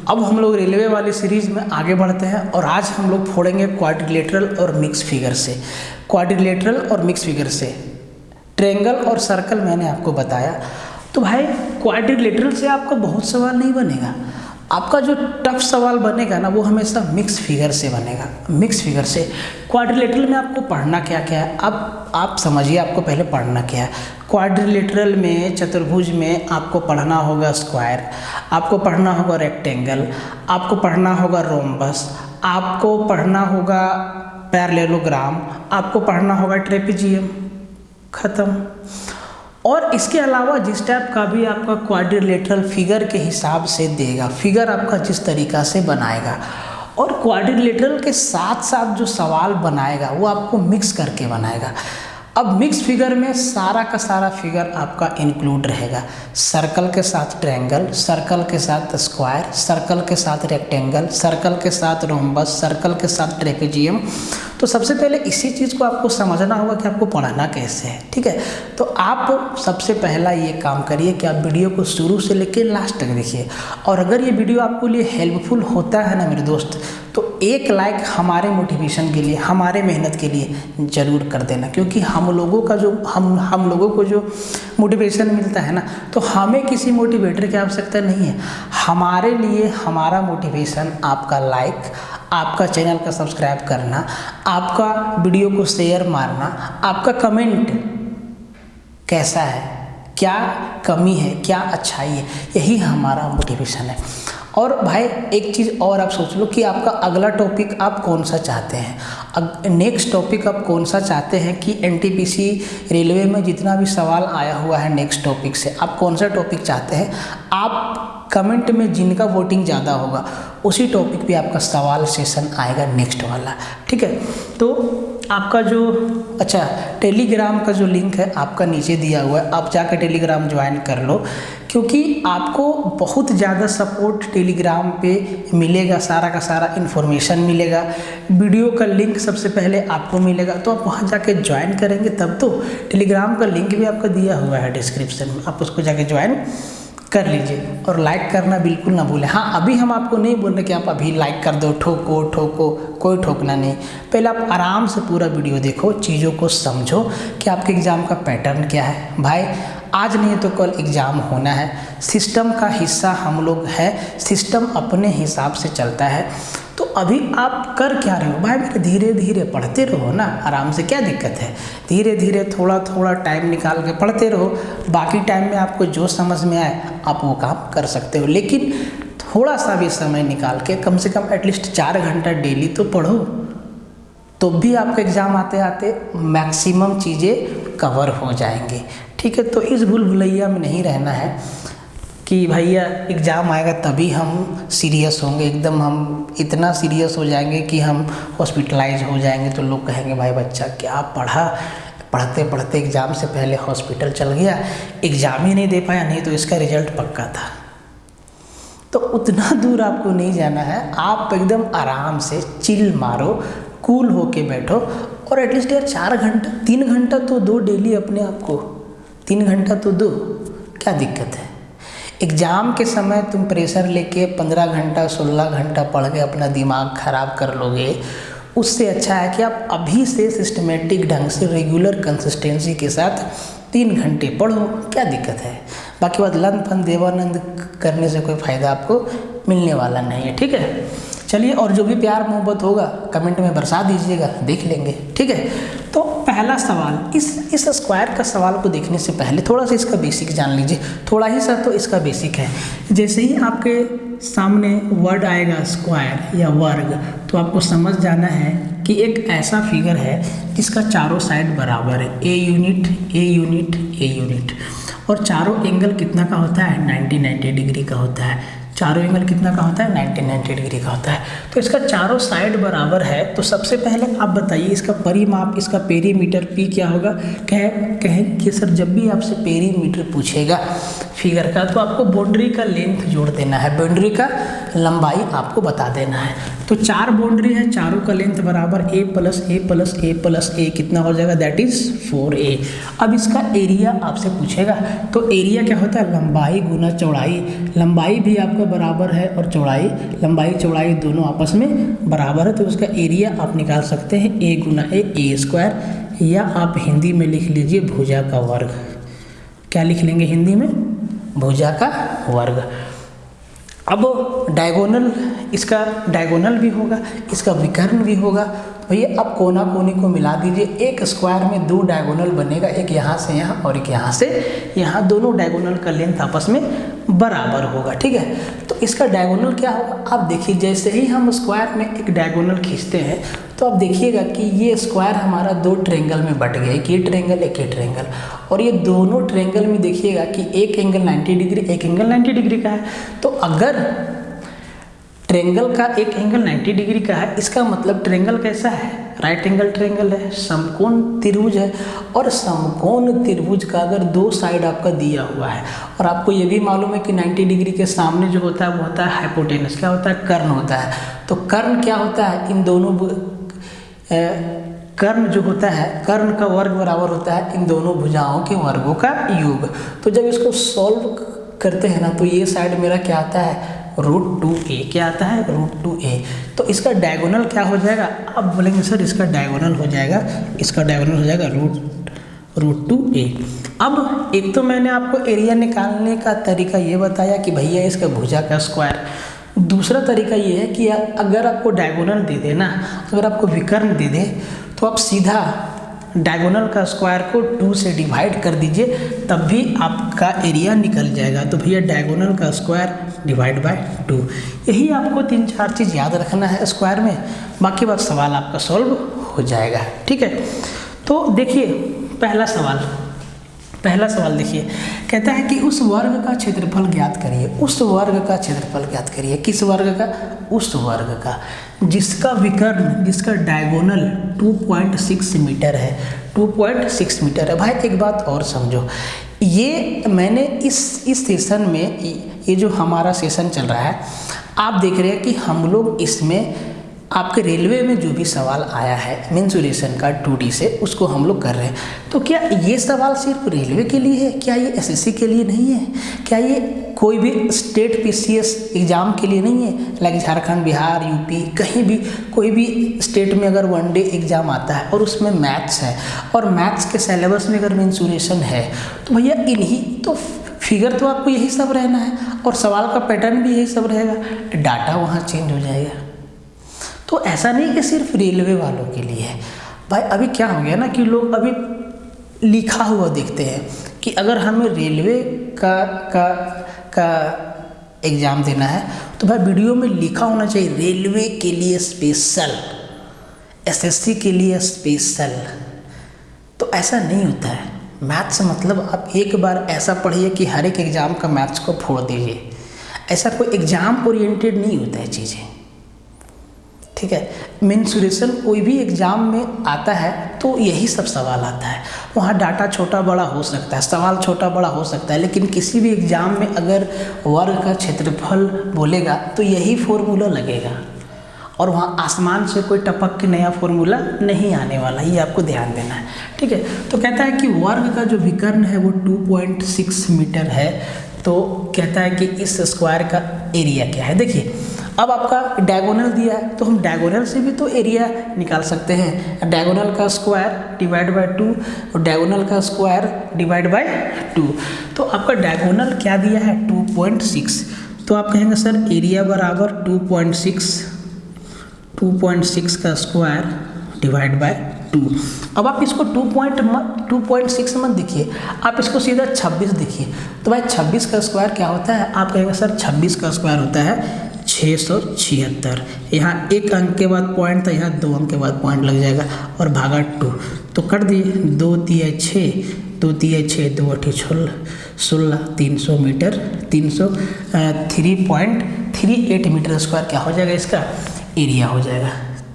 अब हम लोग रेलवे वाली सीरीज़ में आगे बढ़ते हैं और आज हम लोग फोड़ेंगे क्वाड्रिलेटरल और मिक्स फिगर से। क्वाड्रिलेटरल और मिक्स फिगर से ट्रायंगल और सर्कल मैंने आपको बताया। तो भाई क्वाड्रिलेटरल से आपका बहुत सवाल नहीं बनेगा, आपका जो टफ सवाल बनेगा ना वो हमेशा मिक्स फिगर से बनेगा। मिक्स फिगर से क्वाड्रिलेटरल में आपको पढ़ना क्या क्या है, अब आप समझिए आपको पहले पढ़ना क्या है। क्वाड्रिलेटरल में चतुर्भुज में आपको पढ़ना होगा स्क्वायर, आपको पढ़ना होगा रेक्टेंगल, आपको पढ़ना होगा रोम्बस, आपको पढ़ना होगा पैरेललोग्राम, आपको पढ़ना होगा ट्रेपेजियम। ख़त्म। और इसके अलावा जिस टाइप का भी आपका क्वाड्रिलेटरल फिगर के हिसाब से देगा, फिगर आपका जिस तरीक़ा से बनाएगा और क्वाड्रिलेटरल के साथ साथ जो सवाल बनाएगा वो आपको मिक्स करके बनाएगा। अब मिक्स फिगर में सारा का सारा फिगर आपका इंक्लूड रहेगा, सर्कल के साथ ट्रायंगल, सर्कल के साथ स्क्वायर, सर्कल के साथ रेक्टेंगल, सर्कल के साथ रोम्बस, सर्कल के साथ ट्रेपेजियम। तो सबसे पहले इसी चीज़ को आपको समझना होगा कि आपको पढ़ना कैसे है, ठीक है। तो आप सबसे पहला ये काम करिए कि आप वीडियो को शुरू से लेकर लास्ट तक देखिए, और अगर ये वीडियो आपके लिए हेल्पफुल होता है ना मेरे दोस्त, तो एक लाइक हमारे मोटिवेशन के लिए, हमारे मेहनत के लिए ज़रूर कर देना, क्योंकि हम लोगों का जो हम लोगों को जो मोटिवेशन मिलता है ना, तो हमें किसी मोटिवेटर की आवश्यकता नहीं है। हमारे लिए हमारा मोटिवेशन आपका लाइक, आपका चैनल का सब्सक्राइब करना, आपका वीडियो को शेयर मारना, आपका कमेंट कैसा है, क्या कमी है, क्या अच्छाई है, यही हमारा मोटिवेशन है। और भाई एक चीज़ और आप सोच लो कि आपका अगला टॉपिक आप कौन सा चाहते हैं, नेक्स्ट टॉपिक आप कौन सा चाहते हैं कि एनटीपीसी रेलवे में जितना भी सवाल आया हुआ है नेक्स्ट टॉपिक से आप कौन सा टॉपिक चाहते हैं। आप कमेंट में जिनका वोटिंग ज़्यादा होगा उसी टॉपिक पे आपका सवाल सेशन आएगा नेक्स्ट वाला, ठीक है। तो आपका जो टेलीग्राम का जो लिंक है आपका नीचे दिया हुआ है, आप जाकर टेलीग्राम ज्वाइन कर लो, क्योंकि आपको बहुत ज़्यादा सपोर्ट टेलीग्राम पे मिलेगा, सारा का सारा इन्फॉर्मेशन मिलेगा, वीडियो का लिंक सबसे पहले आपको मिलेगा। तो आप वहाँ जाके ज्वाइन करेंगे तब तो। टेलीग्राम का लिंक भी आपका दिया हुआ है डिस्क्रिप्शन में, आप उसको जाके ज्वाइन कर लीजिए और लाइक करना बिल्कुल ना भूलें। हाँ, अभी हम आपको नहीं बोल रहे कि आप अभी लाइक कर दो, ठोको ठोको, कोई ठोकना नहीं। पहले आप आराम से पूरा वीडियो देखो, चीज़ों को समझो कि आपके एग्ज़ाम का पैटर्न क्या है। भाई आज नहीं तो कल एग्ज़ाम होना है, सिस्टम का हिस्सा हम लोग है, सिस्टम अपने हिसाब से चलता है। तो अभी आप कर क्या रहे हो भाई, मेरे धीरे धीरे पढ़ते रहो ना, आराम से, क्या दिक्कत है। धीरे धीरे थोड़ा थोड़ा टाइम निकाल के पढ़ते रहो, बाकी टाइम में आपको जो समझ में आए आप वो काम कर सकते हो, लेकिन थोड़ा सा भी समय निकाल के कम से कम एटलीस्ट 4 घंटा डेली तो पढ़ो, तो भी आपका एग्ज़ाम आते आते मैक्सिमम चीज़ें कवर हो जाएंगी, ठीक है। तो इस भूल भुलैया में नहीं रहना है कि भैया एग्ज़ाम आएगा तभी हम सीरियस होंगे, एकदम हम इतना सीरियस हो जाएंगे कि हम हॉस्पिटलाइज हो जाएंगे, तो लोग कहेंगे भाई बच्चा क्या पढ़ा, पढ़ते पढ़ते एग्ज़ाम से पहले हॉस्पिटल चल गया, एग्ज़ाम ही नहीं दे पाया, नहीं तो इसका रिजल्ट पक्का था। तो उतना दूर आपको नहीं जाना है, आप एकदम आराम से चिल मारो, कूल होके बैठो, और एटलीस्ट यार 4 घंटा 3 घंटा तो दो डेली अपने आप को, 3 घंटा तो दो, क्या दिक्कत है। एग्ज़ाम के समय तुम प्रेशर लेके 15 घंटा 16 घंटा पढ़ के अपना दिमाग ख़राब कर लोगे, उससे अच्छा है कि आप अभी से सिस्टमेटिक ढंग से रेगुलर कंसिस्टेंसी के साथ 3 घंटे पढ़ो, क्या दिक्कत है। बाकी बात लन फन देवानंद करने से कोई फ़ायदा आपको मिलने वाला नहीं है, ठीक है। चलिए, और जो भी प्यार मोहब्बत होगा कमेंट में बरसा दीजिएगा, देख लेंगे, ठीक है। तो पहला सवाल, इस स्क्वायर का सवाल को देखने से पहले थोड़ा सा इसका बेसिक जान लीजिए, थोड़ा ही सा तो इसका बेसिक है। जैसे ही आपके सामने वर्ड आएगा स्क्वायर या वर्ग, तो आपको समझ जाना है कि एक ऐसा फिगर है जिसका चारों साइड बराबर है, a unit a unit a unit, और चारों एंगल कितना का होता है, 90 डिग्री का होता है। चारों एंगल कितना का होता है, 90 डिग्री का होता है। तो इसका चारों साइड बराबर है, तो सबसे पहले आप बताइए इसका परिमाप, इसका पेरीमीटर पी क्या होगा। कहें कि सर जब भी आपसे पेरीमीटर पूछेगा फिगर का, तो आपको बाउंड्री का लेंथ जोड़ देना है, बाउंड्री का लंबाई आपको बता देना है। तो 4 बाउंड्री है, चारों का लेंथ बराबर a plus a plus a plus a कितना हो जाएगा, दैट इज 4a। अब इसका एरिया आपसे पूछेगा, तो एरिया क्या होता है, लंबाई गुना चौड़ाई, लंबाई भी आपका बराबर है और चौड़ाई, लंबाई चौड़ाई दोनों आपस में बराबर है, तो उसका एरिया आप निकाल सकते हैं a गुना ए स्क्वायर, या आप हिंदी में लिख लीजिए भुजा का वर्ग। क्या लिख लेंगे हिंदी में, भुजा का वर्ग। अब डायगोनल, इसका डायगोनल भी होगा, इसका विकर्ण भी होगा। भैया आप कोना कोनी को मिला दीजिए, एक स्क्वायर में 2 डायगोनल बनेगा, एक यहाँ से यहाँ और एक यहाँ से यहाँ, दोनों डायगोनल का लेंथ आपस में बराबर होगा, ठीक है। तो इसका डायगोनल क्या होगा, आप देखिए जैसे ही हम स्क्वायर में एक डायगोनल खींचते हैं तो आप देखिएगा कि ये स्क्वायर हमारा 2 ट्रायंगल में बट गया, एक ये ट्रायंगल एक ये ट्रायंगल, और ये दोनों ट्रायंगल में देखिएगा कि एक एंगल 90 डिग्री, एक एंगल 90 डिग्री का है। तो अगर ट्रायंगल का एक एंगल 90 डिग्री का है, इसका मतलब ट्रायंगल कैसा है, राइट एंगल ट्रायंगल है, समकोण त्रिभुज है, और समकोण त्रिभुज का अगर 2 साइड आपका दिया हुआ है, और आपको ये भी मालूम है कि 90 डिग्री के सामने जो होता है वो होता है हाइपोटेनस, क्या होता है, कर्ण होता है। तो कर्ण क्या होता है, इन दोनों कर्ण जो होता है, कर्ण का वर्ग बराबर होता है इन दोनों भुजाओं के वर्गों का योग। तो जब इसको सॉल्व करते हैं ना, तो ये साइड मेरा क्या आता है, √2a, क्या आता है, √2a। तो इसका डायगोनल क्या हो जाएगा, अब बोलेंगे सर इसका डायगोनल हो जाएगा, इसका डायगोनल हो जाएगा √2a। अब एक तो मैंने आपको एरिया निकालने का तरीका ये बताया कि भैया इसका भुजा का स्क्वायर। दूसरा तरीका ये है कि अगर आपको डायगोनल दे दे ना, अगर आपको विकर्ण दे दे, तो आप सीधा डायगोनल का स्क्वायर को 2 से डिवाइड कर दीजिए, तब भी आपका एरिया निकल जाएगा। तो भैया डायगोनल का स्क्वायर डिवाइड बाय 2, यही आपको 3-4 चीज़ याद रखना है स्क्वायर में, बाकी बात सवाल आपका सॉल्व हो जाएगा, ठीक है। तो देखिए पहला सवाल देखिए, कहता है कि उस वर्ग का क्षेत्रफल ज्ञात करिए, उस वर्ग का क्षेत्रफल ज्ञात करिए, किस वर्ग का, उस वर्ग का जिसका विकर्ण, जिसका डायगोनल 2.6 मीटर है, 2.6 मीटर है। भाई एक बात और समझो, ये मैंने इस सेशन में, ये जो हमारा सेशन चल रहा है, आप देख रहे हैं कि हम लोग इसमें आपके रेलवे में जो भी सवाल आया है मेंसुरेशन का 2D से, उसको हम लोग कर रहे हैं। तो क्या ये सवाल सिर्फ रेलवे के लिए है, क्या ये SSC के लिए नहीं है, क्या ये कोई भी स्टेट PCS एग्ज़ाम के लिए नहीं है, लाइक झारखंड, बिहार, यूपी, कहीं भी कोई भी स्टेट में अगर 1 डे एग्ज़ाम आता है और उसमें मैथ्स है, और मैथ्स के सिलेबस में अगर मेंसुरेशन है, तो भैया इन्हीं तो फिगर तो आपको यही सब रहना है, और सवाल का पैटर्न भी यही सब रहेगा, डाटा वहाँ चेंज हो जाएगा। तो ऐसा नहीं कि सिर्फ रेलवे वालों के लिए है। भाई अभी क्या हो गया ना कि लोग अभी लिखा हुआ देखते हैं कि अगर हमें रेलवे का एग्ज़ाम देना है, तो भाई वीडियो में लिखा होना चाहिए रेलवे के लिए स्पेशल, SSC के लिए स्पेशल। तो ऐसा नहीं होता है। मैथ्स मतलब आप एक बार ऐसा पढ़िए कि हर एक एग्ज़ाम का मैथ्स को फोड़ दीजिए, ऐसा कोई एग्ज़ाम ओरिएंटेड नहीं होता है चीज़ें, ठीक है। मेंसुरेशन कोई भी एग्ज़ाम में आता है तो यही सब सवाल आता है, वहाँ डाटा छोटा बड़ा हो सकता है, सवाल छोटा बड़ा हो सकता है, लेकिन किसी भी एग्ज़ाम में अगर वर्ग का क्षेत्रफल बोलेगा तो यही फॉर्मूला लगेगा, और वहाँ आसमान से कोई टपक के नया फॉर्मूला नहीं आने वाला, ये आपको ध्यान देना है, ठीक है। तो कहता है कि वर्ग का जो विकर्ण है वो 2.6 मीटर है। तो कहता है कि इस स्क्वायर का एरिया क्या है। देखिए अब आपका डायगोनल दिया है, तो हम डायगोनल से भी तो एरिया निकाल सकते हैं, डायगोनल का स्क्वायर डिवाइड बाय 2 और डायगोनल का स्क्वायर डिवाइड बाय 2। तो आपका डायगोनल क्या दिया है, 2.6, तो आप कहेंगे सर एरिया बराबर 2.6 का स्क्वायर डिवाइड बाय 2। अब आप इसको 2.6 मत देखिए, आप इसको सीधा 26 देखिए। तो भाई 26 का स्क्वायर क्या होता है, आप कहेंगे सर 26 का स्क्वायर होता है 676। यहाँ 1 अंक के बाद पॉइंट था, यहाँ 2 अंक के बाद पॉइंट लग जाएगा, और भागा 2 तो कर दिए, 2 तिया 6, 2 तिया 6, 2 8 16, 300 मीटर, 3.38 मीटर स्क्वायर क्या हो जाएगा, इसका एरिया हो जाएगा।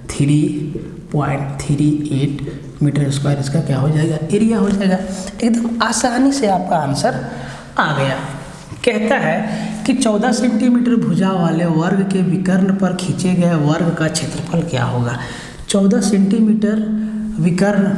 3.38 मीटर स्क्वायर इसका क्या हो जाएगा, एरिया हो जाएगा। एकदम आसानी से आपका आंसर आ गया। कहता है कि 14 सेंटीमीटर भुजा वाले वर्ग के विकर्ण पर खींचे गए वर्ग का क्षेत्रफल क्या होगा। 14 सेंटीमीटर विकर्ण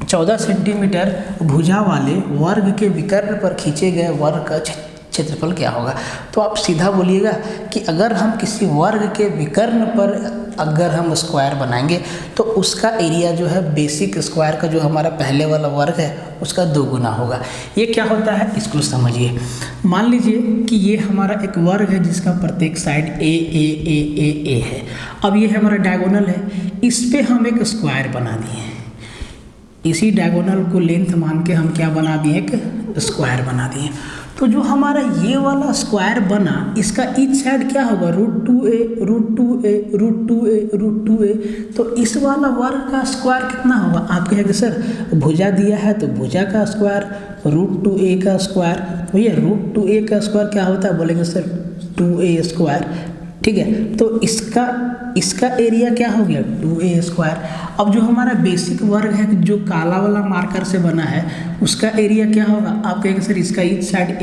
14 सेंटीमीटर भुजा वाले वर्ग के विकर्ण पर खींचे गए वर्ग का क्षेत्रफल क्या होगा। तो आप सीधा बोलिएगा कि अगर हम किसी वर्ग के विकर्ण पर अगर हम स्क्वायर बनाएंगे तो उसका एरिया जो है बेसिक स्क्वायर का जो हमारा पहले वाला वर्ग है उसका 2 गुना होगा। ये क्या होता है इसको समझिए। मान लीजिए कि ये हमारा एक वर्ग है जिसका प्रत्येक साइड ए है। अब ये हमारा डायगोनल है, इस पे हम एक स्क्वायर बना दिए। इसी डायगोनल को लेंथ मान के हम क्या बना दिए, एक स्क्वायर बना दिए। तो जो हमारा ये वाला स्क्वायर बना इसका ईच साइड क्या होगा, √2a। तो इस वाला वर्ग का स्क्वायर कितना होगा। आप कहेंगे सर भुजा दिया है तो भुजा का स्क्वायर √2a का स्क्वायर। भैया √2a का स्क्वायर क्या होता है, बोलेंगे सर 2a स्क्वायर। ठीक है, तो इसका एरिया क्या हो गया 2a स्क्वायर। अब जो हमारा बेसिक वर्ग है जो काला वाला मार्कर से बना है उसका एरिया क्या होगा। आप कहेंगे सर इसका ईच साइड a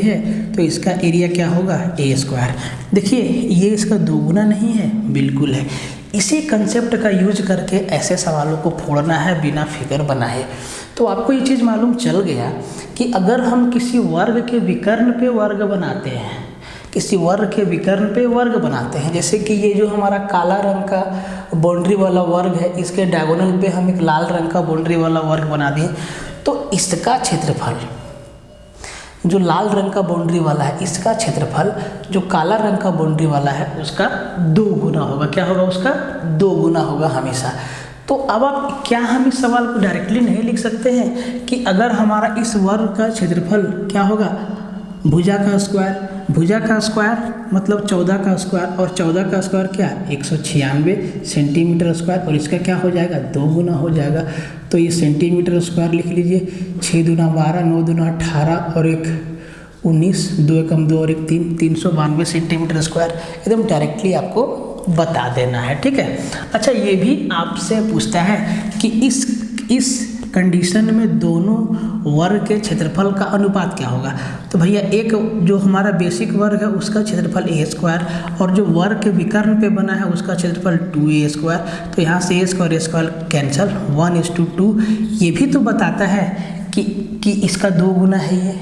है तो इसका एरिया क्या होगा a स्क्वायर। देखिए ये इसका 2 गुना नहीं है, बिल्कुल है। इसी कंसेप्ट का यूज करके ऐसे सवालों को फोड़ना है बिना फिगर बनाए। तो आपको ये चीज़ मालूम चल गया कि अगर हम किसी वर्ग के विकर्ण पे वर्ग बनाते हैं, किसी वर्ग के विकर्ण पे वर्ग बनाते हैं, जैसे कि ये जो हमारा काला रंग का बाउंड्री वाला वर्ग है इसके डायगोनल पे हम एक लाल रंग का बाउंड्री वाला वर्ग बना दिए, तो इसका क्षेत्रफल जो लाल रंग का बाउंड्री वाला है इसका क्षेत्रफल जो काला रंग का बाउंड्री वाला है उसका 2 गुना होगा। क्या होगा, उसका 2 गुना होगा हमेशा। तो अब आप क्या हम इस सवाल को डायरेक्टली नहीं लिख सकते हैं कि अगर हमारा इस वर्ग का क्षेत्रफल क्या होगा, भुजा का स्क्वायर मतलब 14 का स्क्वायर, और 14 का स्क्वायर क्या 196 सेंटीमीटर स्क्वायर, और इसका क्या हो जाएगा 2 गुना हो जाएगा। तो ये सेंटीमीटर स्क्वायर लिख लीजिए, 6 दूना 12, 9 दूना 18 और 1 19, 2 एकम 2 और 1 3, 392 सेंटीमीटर स्क्वायर। एकदम डायरेक्टली आपको बता देना है, ठीक है। अच्छा ये भी आपसे पूछता है कि इस कंडीशन में दोनों वर्ग के क्षेत्रफल का अनुपात क्या होगा। तो भैया एक जो हमारा बेसिक वर्ग है उसका क्षेत्रफल a स्क्वायर और जो वर्ग के विकर्ण पे बना है उसका क्षेत्रफल 2a स्क्वायर। तो यहाँ से a स्क्वायर कैंसिल, 1:2। ये भी तो बताता है कि इसका 2 गुना है, ये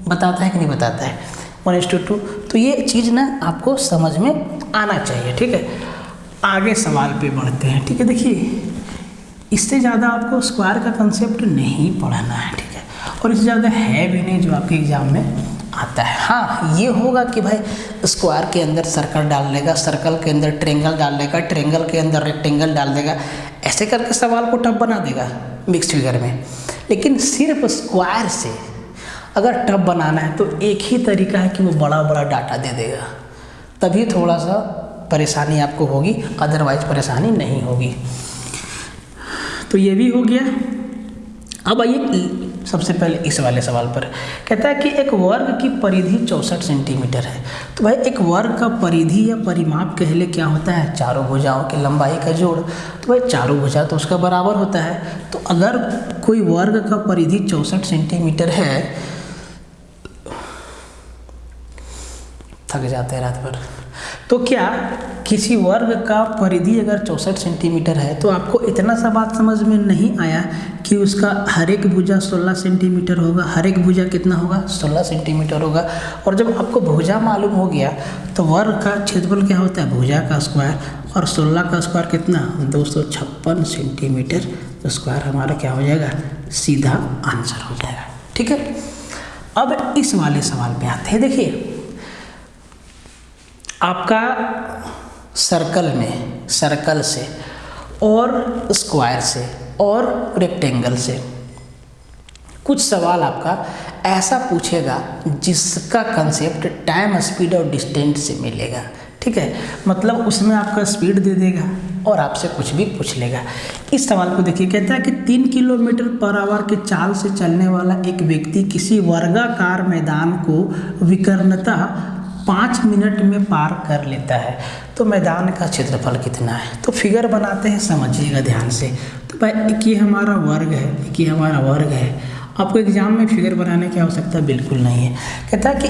बताता है कि नहीं बताता है, 1:2। तो ये चीज़ ना आपको समझ में आना चाहिए, ठीक है। आगे सवाल पे बढ़ते हैं, ठीक है। देखिए इससे ज़्यादा आपको स्क्वायर का कंसेप्ट नहीं पढ़ाना है, ठीक है, और इससे ज़्यादा है भी नहीं जो आपके एग्जाम में आता है। हाँ ये होगा कि भाई स्क्वायर के अंदर सर्कल डाल देगा, सर्कल के अंदर ट्रेंगल डाल देगा, ट्रेंगल के अंदर रेक्टेंगल डाल देगा, ऐसे करके सवाल को टफ बना देगा मिक्स फिगर में। लेकिन सिर्फ स्क्वायर से अगर टफ बनाना है तो एक ही तरीका है कि वो बड़ा बड़ा डाटा दे देगा, तभी थोड़ा सा परेशानी आपको होगी, अदरवाइज परेशानी नहीं होगी। तो ये भी हो गया। अब आइए सबसे पहले इस वाले सवाल पर। कहता है कि एक वर्ग की परिधि 64 सेंटीमीटर है। तो भाई एक वर्ग का परिधि या परिमाप कह ले क्या होता है, चारों भुजाओं की लंबाई का जोड़। तो भाई चारों भुजा तो उसका बराबर होता है। तो अगर कोई वर्ग का परिधि 64 सेंटीमीटर है, थक जाते हैं रात भर, तो क्या किसी वर्ग का परिधि अगर 64 सेंटीमीटर है तो आपको इतना सा बात समझ में नहीं आया कि उसका हर एक भुजा 16 सेंटीमीटर होगा। हर एक भुजा कितना होगा, 16 सेंटीमीटर होगा। और जब आपको भुजा मालूम हो गया तो वर्ग का क्षेत्रफल क्या होता है, भुजा का स्क्वायर, और 16 का स्क्वायर कितना 256 सेंटीमीटर। तो स्क्वायर हमारा क्या हो जाएगा, सीधा आंसर हो जाएगा, ठीक है। अब इस वाले सवाल पे आते हैं। देखिए आपका सर्कल से और स्क्वायर से और रेक्टेंगल से कुछ सवाल आपका ऐसा पूछेगा जिसका कंसेप्ट टाइम, स्पीड और डिस्टेंस से मिलेगा, ठीक है। मतलब उसमें आपका स्पीड दे देगा और आपसे कुछ भी पूछ लेगा। इस सवाल को देखिए, कहता है कि 3 किलोमीटर पर आवर की चाल से चलने वाला एक व्यक्ति किसी वर्गाकार मैदान को विकर्णता 5 मिनट में पार कर लेता है। तो मैदान का क्षेत्रफल कितना है। तो फिगर बनाते हैं, समझिएगा ध्यान से। तो भाई एक ये हमारा वर्ग है, एक ये हमारा वर्ग है, आपको एग्जाम में फिगर बनाने की आवश्यकता बिल्कुल नहीं है। कहता है कि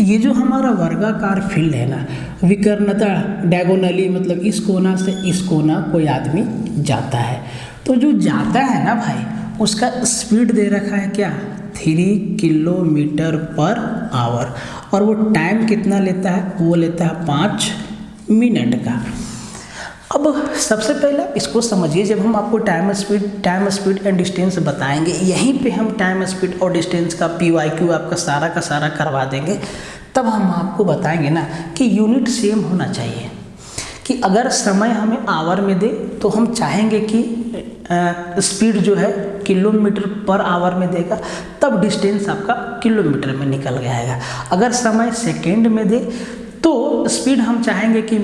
ये जो हमारा वर्गाकार फील्ड है ना, विकर्णता डायगोनली, मतलब इस कोना से इस कोना कोई आदमी जाता है, तो जो जाता है ना भाई, उसका स्पीड दे रखा है क्या, 3 किलोमीटर पर आवर, और वो टाइम कितना लेता है, वो लेता है 5 मिनट का। अब सबसे पहले इसको समझिए, जब हम आपको टाइम स्पीड एंड डिस्टेंस बताएंगे, यहीं पे हम टाइम स्पीड और डिस्टेंस का PYQ आपका सारा का सारा करवा देंगे, तब हम आपको बताएंगे ना कि यूनिट सेम होना चाहिए। कि अगर समय हमें आवर में दे तो हम चाहेंगे कि स्पीड जो है किलोमीटर पर आवर में देगा, तब डिस्टेंस आपका किलोमीटर में निकल जाएगा। अगर समय सेकेंड में दे तो स्पीड हम चाहेंगे कि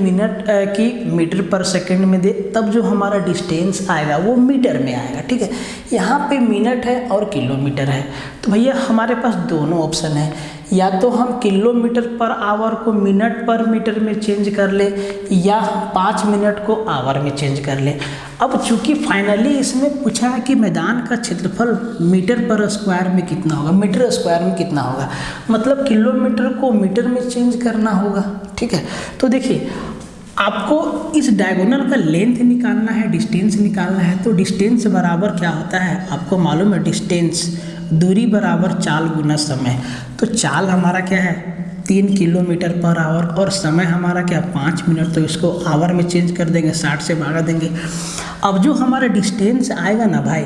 मीटर पर सेकंड में दे, तब जो हमारा डिस्टेंस आएगा वो मीटर में आएगा। ठीक है, यहाँ पे मिनट है और किलोमीटर है, तो भैया हमारे पास दोनों ऑप्शन है, या तो हम किलोमीटर पर आवर को मिनट पर मीटर में चेंज कर ले, या 5 मिनट को आवर में चेंज कर ले। अब चूंकि फाइनली इसमें पूछा है कि मैदान का क्षेत्रफल मीटर पर स्क्वायर में कितना होगा, मीटर स्क्वायर में कितना होगा, मतलब किलोमीटर को मीटर में चेंज करना होगा। ठीक है, तो देखिए आपको इस डायगोनल का लेंथ निकालना है, डिस्टेंस निकालना है, तो डिस्टेंस बराबर क्या होता है, आपको मालूम है, डिस्टेंस दूरी बराबर चाल गुना समय। तो चाल हमारा क्या है, 3 किलोमीटर पर आवर, और समय हमारा क्या 5 मिनट, तो इसको आवर में चेंज कर देंगे, 60 से भागा देंगे। अब जो हमारा डिस्टेंस आएगा ना भाई,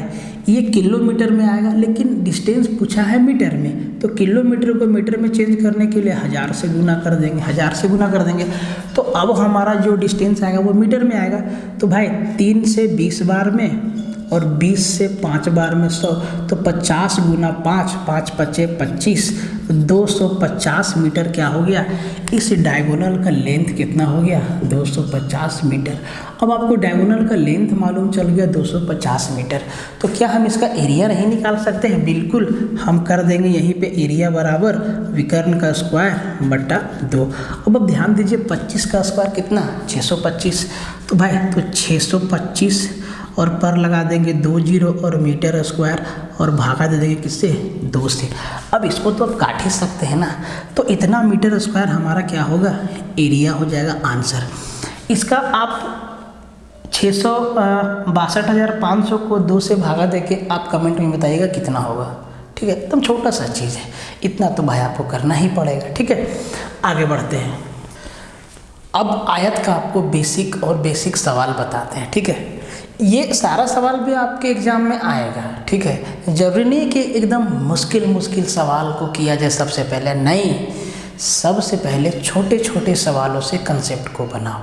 ये किलोमीटर में आएगा, लेकिन डिस्टेंस पूछा है मीटर में, तो किलोमीटर को मीटर में चेंज करने के लिए 1000 से गुना कर देंगे, 1000 से गुना कर देंगे। तो अब हमारा जो डिस्टेंस आएगा वो मीटर में आएगा। तो भाई 3 से 20 बार में और 20 से 5 बार में 100, तो 50 गुना 5, 5 पचे 25, 250 मीटर क्या हो गया, इस डायगोनल का लेंथ कितना हो गया, 250 मीटर। अब आपको डायगोनल का लेंथ मालूम चल गया 250 मीटर, तो क्या हम इसका एरिया नहीं निकाल सकते हैं, बिल्कुल हम कर देंगे यहीं पे, एरिया बराबर विकर्ण का स्क्वायर बटा 2। अब ध्यान दीजिए 25 का स्क्वायर कितना, 625, तो भाई तो 625 और पर लगा देंगे 2 जीरो और मीटर स्क्वायर, और भागा दे देंगे किससे, 2 से। अब इसको तो आप काट ही सकते हैं ना, तो इतना मीटर स्क्वायर हमारा क्या होगा, एरिया हो जाएगा आंसर। इसका आप 662,500 को 2 से भागा देके आप कमेंट में बताइएगा कितना होगा। ठीक है, एकदम छोटा सा चीज़ है, इतना तो भाई आपको करना ही पड़ेगा। ठीक है, आगे बढ़ते हैं। अब आयत का आपको बेसिक सवाल बताते हैं। ठीक है, ये सारा सवाल भी आपके एग्जाम में आएगा। ठीक है, जरूरी नहीं कि एकदम मुश्किल सवाल को किया जाए सबसे पहले, नहीं, सबसे पहले छोटे छोटे सवालों से कंसेप्ट को बनाओ,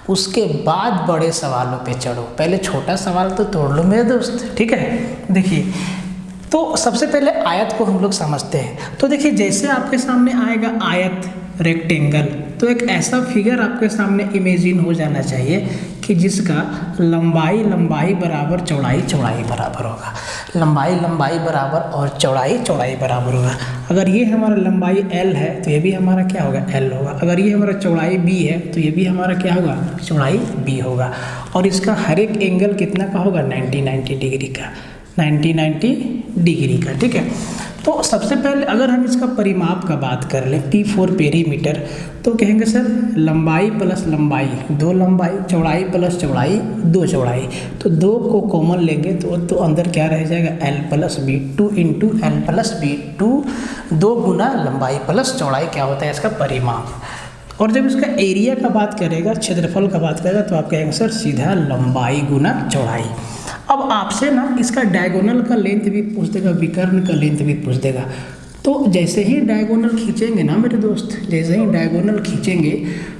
उसके बाद बड़े सवालों पे चढ़ो। पहले छोटा सवाल तो तोड़ लो मेरे दोस्त। ठीक है, देखिए तो सबसे पहले आयत को हम लोग समझते हैं। तो देखिए जैसे आपके सामने आएगा आयत, रेक्टेंगल, तो एक ऐसा फिगर आपके सामने इमेजिन हो जाना चाहिए कि जिसका लंबाई बराबर चौड़ाई बराबर होगा, लंबाई बराबर और चौड़ाई बराबर होगा। अगर ये हमारा लंबाई L है तो ये भी हमारा क्या होगा, L होगा। अगर ये हमारा चौड़ाई B है तो ये भी हमारा क्या होगा, चौड़ाई B होगा। और इसका हर एक एंगल कितना का होगा, 90 डिग्री का, 90 डिग्री का। ठीक है, तो सबसे पहले अगर हम इसका परिमाप का बात कर लें, P4 पेरीमीटर, तो कहेंगे सर लंबाई प्लस लंबाई 2 लंबाई, चौड़ाई प्लस चौड़ाई 2 चौड़ाई, तो 2 को कॉमन लेंगे तो अंदर क्या रह जाएगा, L plus B, 2 into L plus B, 2 गुना लंबाई प्लस चौड़ाई क्या होता है इसका परिमाप। और जब इसका एरिया का बात करेगा, क्षेत्रफल का बात करेगा, तो आप कहेंगे सर सीधा लंबाई गुना चौड़ाई। अब आपसे ना इसका डायगोनल का लेंथ भी पूछ देगा, विकर्ण का लेंथ भी पूछ देगा। तो जैसे ही डायगोनल खींचेंगे ना मेरे दोस्त, जैसे ही डायगोनल खींचेंगे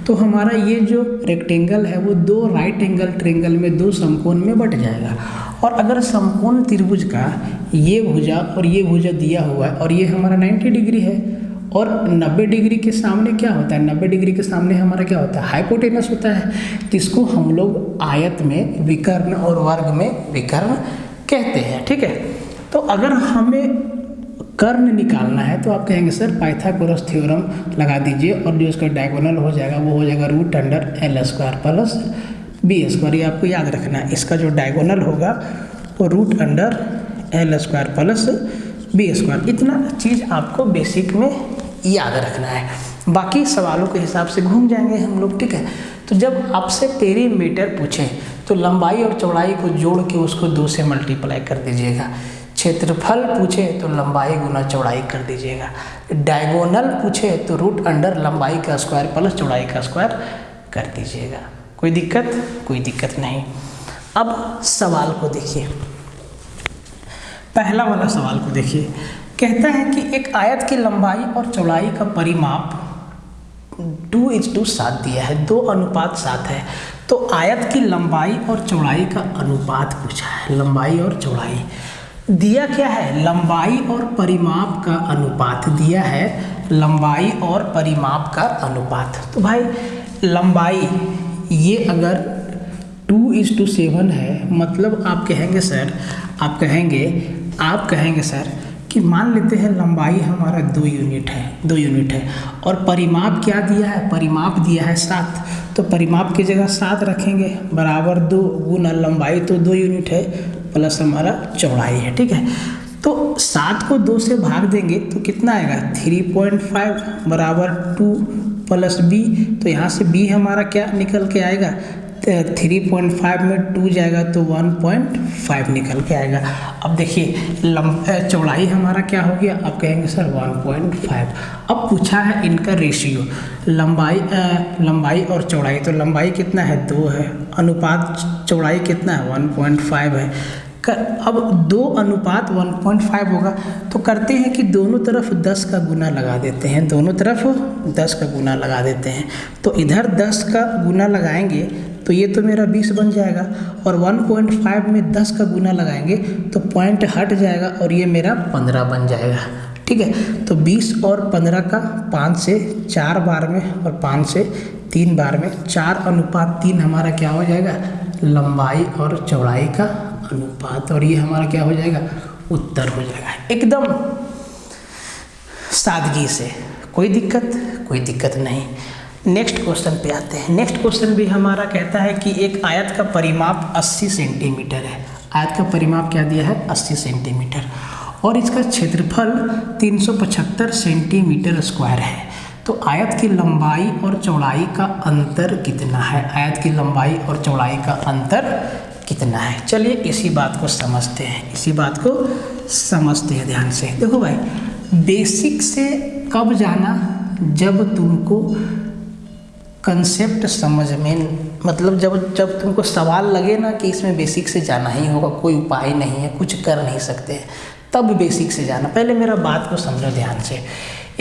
तो हमारा ये जो रेक्टेंगल है वो 2 राइट एंगल ट्रायंगल में 2 समकोण में बट जाएगा। और अगर समकोण त्रिभुज का ये भुजा और ये भुजा दिया हुआ है और ये हमारा 90 डिग्री है, और 90 डिग्री के सामने क्या होता है, 90 डिग्री के सामने हमारा क्या होता है, हाइपोटेनस होता है, जिसको हम लोग आयत में विकर्ण और वर्ग में विकर्ण कहते हैं। ठीक है, तो अगर हमें कर्ण निकालना है तो आप कहेंगे सर पाइथागोरस थ्योरम लगा दीजिए, और जो इसका डायगोनल हो जाएगा वो हो जाएगा √L² प्लस B²। ये आपको याद रखना है, इसका जो डायगोनल होगा वो √L² प्लस बी स्क्वायर। इतना चीज़ आपको बेसिक में याद रखना है, बाकी सवालों के हिसाब से घूम जाएंगे हम लोग, ठीक है। तो जब आपसे पेरीमीटर पूछे तो लंबाई और चौड़ाई को जोड़ के उसको 2 से मल्टीप्लाई कर दीजिएगा। क्षेत्रफल पूछे तो लंबाई गुना चौड़ाई कर दीजिएगा। डायगोनल पूछे तो रूट अंडर लंबाई का स्क्वायर प्लस चौड़ाई का स्क्वायर कर दीजिएगा। कोई दिक्कत? कोई दिक्कत नहीं। अब सवाल को देखिए, पहला वाला सवाल को देखिए। कहता है कि एक आयत की लंबाई और चौड़ाई का परिमाप 2:7 दिया है, 2:7 है। तो आयत की लंबाई और चौड़ाई का अनुपात पूछा है। लंबाई और चौड़ाई दिया क्या है? लंबाई और परिमाप का अनुपात दिया है, लंबाई और परिमाप का अनुपात। तो भाई लंबाई ये अगर 2:7 है, मतलब आप कहेंगे सर कि मान लेते हैं लंबाई हमारा 2 यूनिट है और परिमाप क्या दिया है? परिमाप दिया है 7। तो परिमाप की जगह 7 रखेंगे, बराबर 2 गुना लंबाई तो 2 यूनिट है प्लस हमारा चौड़ाई है, ठीक है। तो 7 को 2 से भाग देंगे तो कितना आएगा? 3.5 बराबर 2 प्लस बी। तो यहाँ से बी हमारा क्या निकल के आएगा? 3.5 में 2 जाएगा तो 1.5 निकल के आएगा। अब देखिए चौड़ाई हमारा क्या हो गया? आप कहेंगे सर 1.5। अब पूछा है इनका रेशियो, लंबाई और चौड़ाई। तो लंबाई कितना है? 2 है, अनुपात चौड़ाई कितना है? 1.5 है। अब 2:1.5 होगा तो करते हैं कि दोनों तरफ 10 का गुना लगा देते हैं, दोनों तरफ 10 का गुना लगा देते हैं। तो इधर 10 का गुना लगाएंगे तो ये तो मेरा 20 बन जाएगा, और 1.5 में 10 का गुना लगाएंगे तो पॉइंट हट जाएगा और ये मेरा 15 बन जाएगा, ठीक है। तो 20 और 15 का 5 से 4 बार में और 5 से 3 बार में 4:3 हमारा क्या हो जाएगा? लंबाई और चौड़ाई का अनुपात। और ये हमारा क्या हो जाएगा? उत्तर हो जाएगा, एकदम सादगी से। कोई दिक्कत नहीं। नेक्स्ट क्वेश्चन पे आते हैं। नेक्स्ट क्वेश्चन भी हमारा कहता है कि एक आयत का परिमाप 80 सेंटीमीटर है। आयत का परिमाप क्या दिया है? 80 सेंटीमीटर, और इसका क्षेत्रफल 375 सेंटीमीटर स्क्वायर है। तो आयत की लंबाई और चौड़ाई का अंतर कितना है? आयत की लंबाई और चौड़ाई का अंतर कितना है? चलिए इसी बात को समझते हैं ध्यान से। देखो भाई, बेसिक से कब जाना? जब तुमको कंसेप्ट समझ में, मतलब जब तुमको सवाल लगे ना कि इसमें बेसिक से जाना ही होगा, कोई उपाय नहीं है, कुछ कर नहीं सकते, तब बेसिक से जाना। पहले मेरा बात को समझो ध्यान से।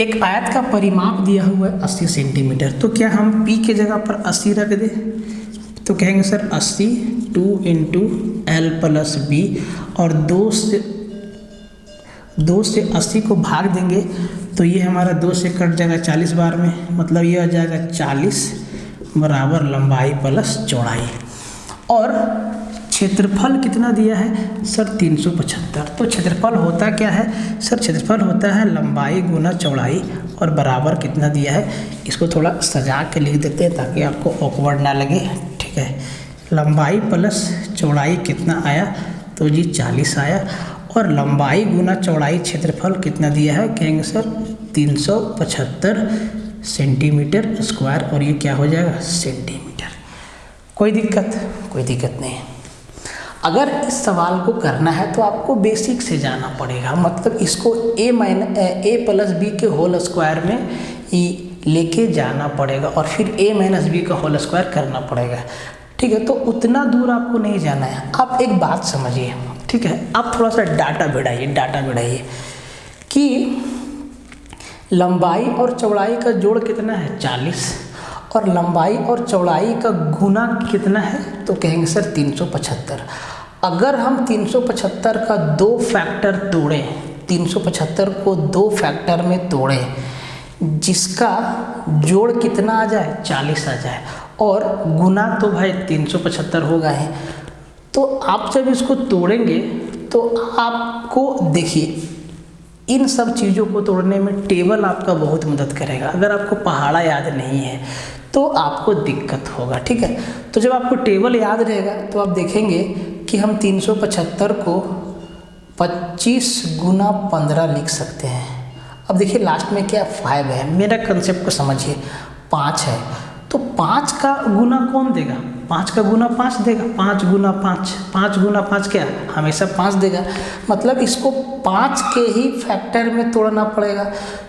एक आयत का परिमाप दिया हुआ है 80 सेंटीमीटर, तो क्या हम P के जगह पर 80 रख दें? तो कहेंगे सर 80 2 × L + B, और 2 से 80 को भाग देंगे तो ये हमारा 2 से कट जाएगा 40 बार में, मतलब ये आ जाएगा 40 बराबर लंबाई प्लस चौड़ाई। और क्षेत्रफल कितना दिया है सर? 375। तो क्षेत्रफल होता क्या है सर? क्षेत्रफल होता है लंबाई गुना चौड़ाई, और बराबर कितना दिया है? इसको थोड़ा सजा के लिख देते हैं ताकि आपको ऑकवर्ड ना लगे, ठीक है। लंबाई प्लस चौड़ाई कितना आया? तो जी 40 आया, और लंबाई गुना चौड़ाई क्षेत्रफल कितना दिया है? कहेंगे सर 375 सेंटीमीटर स्क्वायर, और ये क्या हो जाएगा? सेंटीमीटर। कोई दिक्कत नहीं। अगर इस सवाल को करना है तो आपको बेसिक से जाना पड़ेगा, मतलब इसको a + b के होल स्क्वायर में लेके जाना पड़ेगा, और फिर a - b का होल स्क्वायर करना पड़ेगा, ठीक है। तो उतना दूर आपको नहीं जाना है। आप एक बात समझिए, ठीक है। आप थोड़ा सा डाटा बढ़ाइए कि लंबाई और चौड़ाई का जोड़ कितना है? 40, और लंबाई और चौड़ाई का गुना कितना है? तो कहेंगे सर 375। अगर हम 375 का 2 फैक्टर तोड़ें, 375 को 2 फैक्टर में तोड़ें, जिसका जोड़ कितना आ जाए? 40 आ जाए, और गुना तो भाई 375 होगा ही। तो आप जब इसको तोड़ेंगे तो आपको देखिए, इन सब चीज़ों को तोड़ने में टेबल आपका बहुत मदद करेगा। अगर आपको पहाड़ा याद नहीं है तो आपको दिक्कत होगा, ठीक है। तो जब आपको टेबल याद रहेगा तो आप देखेंगे कि हम 375 को 25 गुना 15 लिख सकते हैं। अब देखिए लास्ट में क्या 5 है, मेरा कंसेप्ट को समझिए। 5 है तो 5 का गुना कौन देगा? 5 का गुना 5 देगा। 5 गुना 5, 5 गुना 5 क्या हमेशा 5 देगा। मतलब इसको 5 के ही फैक्टर में तोड़ना पड़ेगा।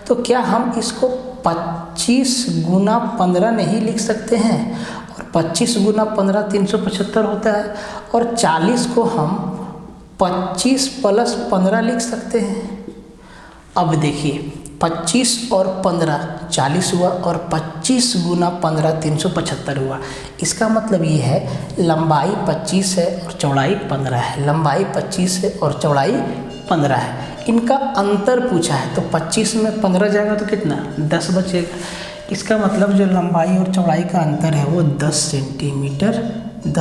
तो क्या हम इसको 25 गुना 15 नहीं लिख सकते हैं? और 25 गुना 15 375 होता है। और 40 को हम 25 प्लस 15 लिख सकते हैं। अब देखिए 25 और 15 40 हुआ और 25 गुना 15 375 हुआ। इसका मतलब ये है लंबाई 25 है और चौड़ाई 15 है। लंबाई 25 है और चौड़ाई 15 है। इनका अंतर पूछा है तो 25 में 15 जाएगा तो कितना 10 बचेगा। इसका मतलब जो लंबाई और चौड़ाई का अंतर है वो 10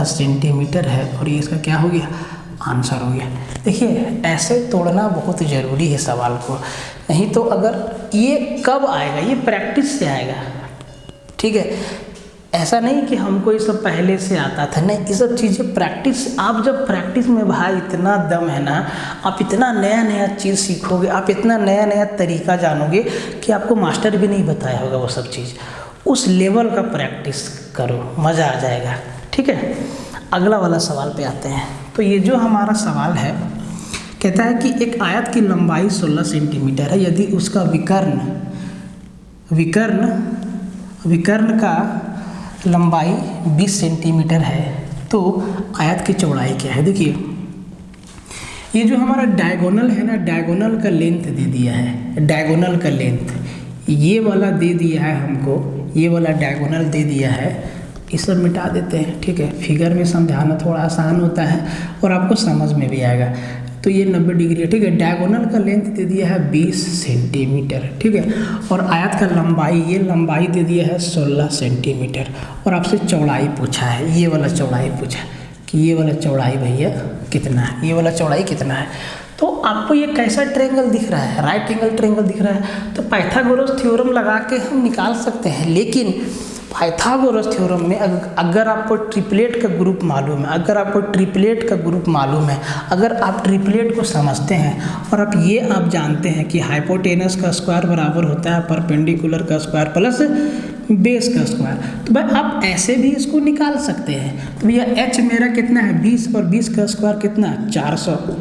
सेंटीमीटर है। और ये इसका क्या हो गया? आंसर हो गया। देखिए ऐसे तोड़ना बहुत ज़रूरी है सवाल को, नहीं तो अगर ये कब आएगा, ये प्रैक्टिस से आएगा। ठीक है, ऐसा नहीं कि हमको ये सब पहले से आता था, नहीं, ये सब चीज़ें प्रैक्टिस। आप जब प्रैक्टिस में भाई इतना दम है ना, आप इतना नया नया चीज़ सीखोगे, आप इतना नया नया तरीका जानोगे कि आपको मास्टर भी नहीं बताया होगा वो सब चीज़। उस लेवल का प्रैक्टिस करो, मज़ा आ जाएगा। ठीक है, अगला वाला सवाल पे आते हैं। तो ये जो हमारा सवाल है कहता है कि एक आयत की लंबाई 16 सेंटीमीटर है। यदि उसका विकर्ण का लंबाई 20 सेंटीमीटर है तो आयत की चौड़ाई क्या है? देखिए ये जो हमारा डायगोनल है ना, डायगोनल का लेंथ दे दिया है। डायगोनल का लेंथ ये वाला दे दिया है हमको, ये वाला डायगोनल दे दिया है। ये सब मिटा देते हैं। ठीक है, फिगर में समझाना थोड़ा आसान होता है और आपको समझ में भी आएगा। तो ये 90 डिग्री है। ठीक है, डायगोनल का लेंथ दे दिया है 20 सेंटीमीटर। ठीक है, और आयत का लंबाई, ये लंबाई दे दिया है 16 सेंटीमीटर। और आपसे चौड़ाई पूछा है, ये वाला चौड़ाई पूछा कि ये वाला चौड़ाई भैया कितना है, ये वाला चौड़ाई कितना है। तो आपको ये कैसा ट्रायंगल दिख रहा है? राइट एंगल ट्रायंगल दिख रहा है। तो पाइथागोरस थ्योरम लगा के हम निकाल सकते हैं। लेकिन पाइथागोरस थ्योरम में अगर आपको ट्रिपलेट का ग्रुप मालूम है, अगर आप ट्रिपलेट को समझते हैं और आप जानते हैं कि हाइपोटेनस का स्क्वायर बराबर होता है परपेंडिकुलर का स्क्वायर प्लस बेस का स्क्वायर, तो भाई आप ऐसे भी इसको निकाल सकते हैं। तो भैया h मेरा कितना है 20 और 20 का स्क्वायर कितना 400।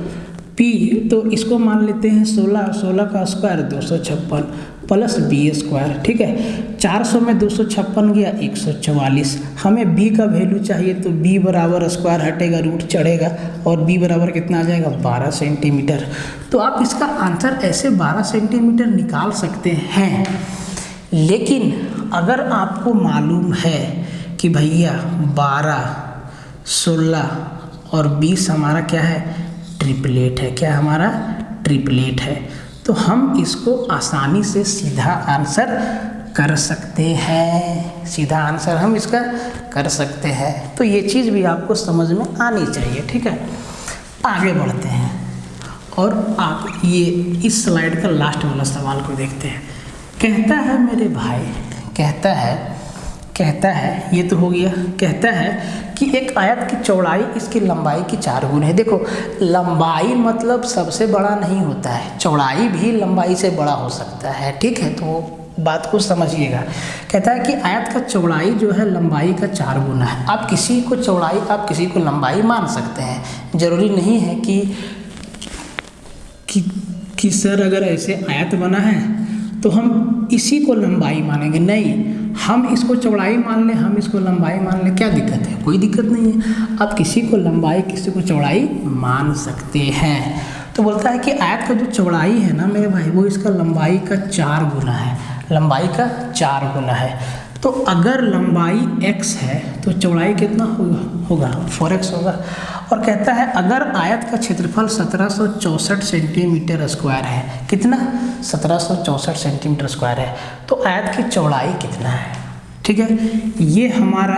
p तो इसको मान लेते हैं 16, 16 का स्क्वायर 256 प्लस b स्क्वायर। ठीक है, 400 में 256 गया 144। हमें b का वैल्यू चाहिए तो b बराबर स्क्वायर हटेगा, रूट चढ़ेगा और b बराबर कितना आ जाएगा 12 सेंटीमीटर। तो आप इसका आंसर ऐसे 12 सेंटीमीटर निकाल सकते हैं। लेकिन अगर आपको मालूम है कि भैया 12, 16 और 20 हमारा क्या है ट्रिपलेट है, क्या हमारा ट्रिपलेट है, तो हम इसको आसानी से सीधा आंसर कर सकते हैं। सीधा आंसर हम इसका कर सकते हैं। तो ये चीज़ भी आपको समझ में आनी चाहिए। ठीक है, आगे बढ़ते हैं और आप ये इस स्लाइड का लास्ट वाला सवाल को देखते हैं। कहता है मेरे भाई, कहता है ये तो हो गया। कहता है कि एक आयत की चौड़ाई इसकी लंबाई की 4 गुना है। देखो लंबाई मतलब सबसे बड़ा नहीं होता है, चौड़ाई भी लंबाई से बड़ा हो सकता है। ठीक है, तो बात को समझिएगा। कहता है कि आयत का चौड़ाई जो है लंबाई का 4 गुना है। आप किसी को चौड़ाई, आप किसी को लंबाई मान सकते हैं। ज़रूरी नहीं है कि सर अगर ऐसे आयत बना है तो हम इसी को लंबाई मानेंगे। नहीं, हम इसको चौड़ाई मान लें, हम इसको लंबाई मान लें, क्या दिक्कत है? कोई दिक्कत नहीं है। आप किसी को लंबाई, किसी को चौड़ाई मान सकते हैं। तो बोलता है कि आयत का जो चौड़ाई है ना मेरे भाई, वो इसका लंबाई का 4 गुना है। लंबाई का 4 गुना है। तो अगर लंबाई x है तो चौड़ाई कितना होगा 4x होगा। और कहता है अगर आयत का क्षेत्रफल 1764 सेंटीमीटर स्क्वायर है, कितना 1764 सेंटीमीटर स्क्वायर है, तो आयत की चौड़ाई कितना है। ठीक है, ये हमारा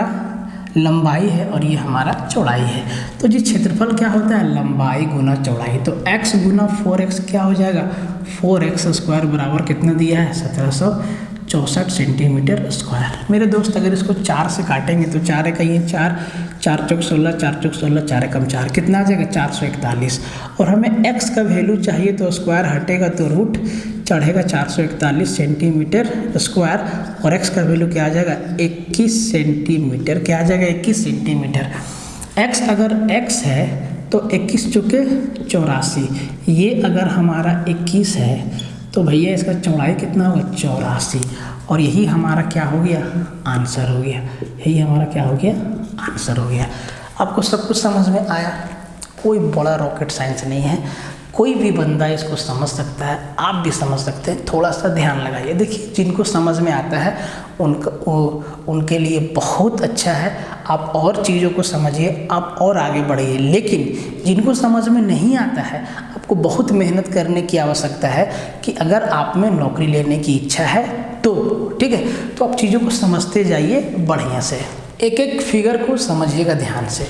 लंबाई है और ये हमारा चौड़ाई है। तो जी क्षेत्रफल क्या होता है लंबाई गुना चौड़ाई। तो x गुना 4x क्या हो जाएगा 4x स्क्वायर बराबर कितना दिया है 1764 सेंटीमीटर स्क्वायर। मेरे दोस्त अगर इसको 4 से काटेंगे तो 4 का ये 4, 4 चौक 16, 4 चौक 16, 4 एकम 4, कितना आ जाएगा 441। और हमें x का वैल्यू चाहिए तो स्क्वायर हटेगा तो रूट चढ़ेगा 441 सेंटीमीटर स्क्वायर, और x का वैल्यू क्या आ जाएगा 21 सेंटीमीटर, क्या आ जाएगा 21 सेंटीमीटर। x अगर x है तो 21 चौके 84, ये अगर हमारा 21 है तो भैया इसका चौड़ाई कितना होगा 84, और यही हमारा क्या हो गया आंसर हो गया, यही हमारा क्या हो गया आंसर हो गया। आपको सब कुछ समझ में आया, कोई बड़ा रॉकेट साइंस नहीं है, कोई भी बंदा इसको समझ सकता है, आप भी समझ सकते हैं। थोड़ा सा ध्यान लगाइए, देखिए जिनको समझ में आता है उनके लिए बहुत अच्छा है, आप और चीज़ों को समझिए, आप और आगे बढ़िए। लेकिन जिनको समझ में नहीं आता है, आपको बहुत मेहनत करने की आवश्यकता है कि अगर आप में नौकरी लेने की इच्छा है तो ठीक है, तो आप चीज़ों को समझते जाइए बढ़िया से, एक एक फिगर को समझिएगा ध्यान से,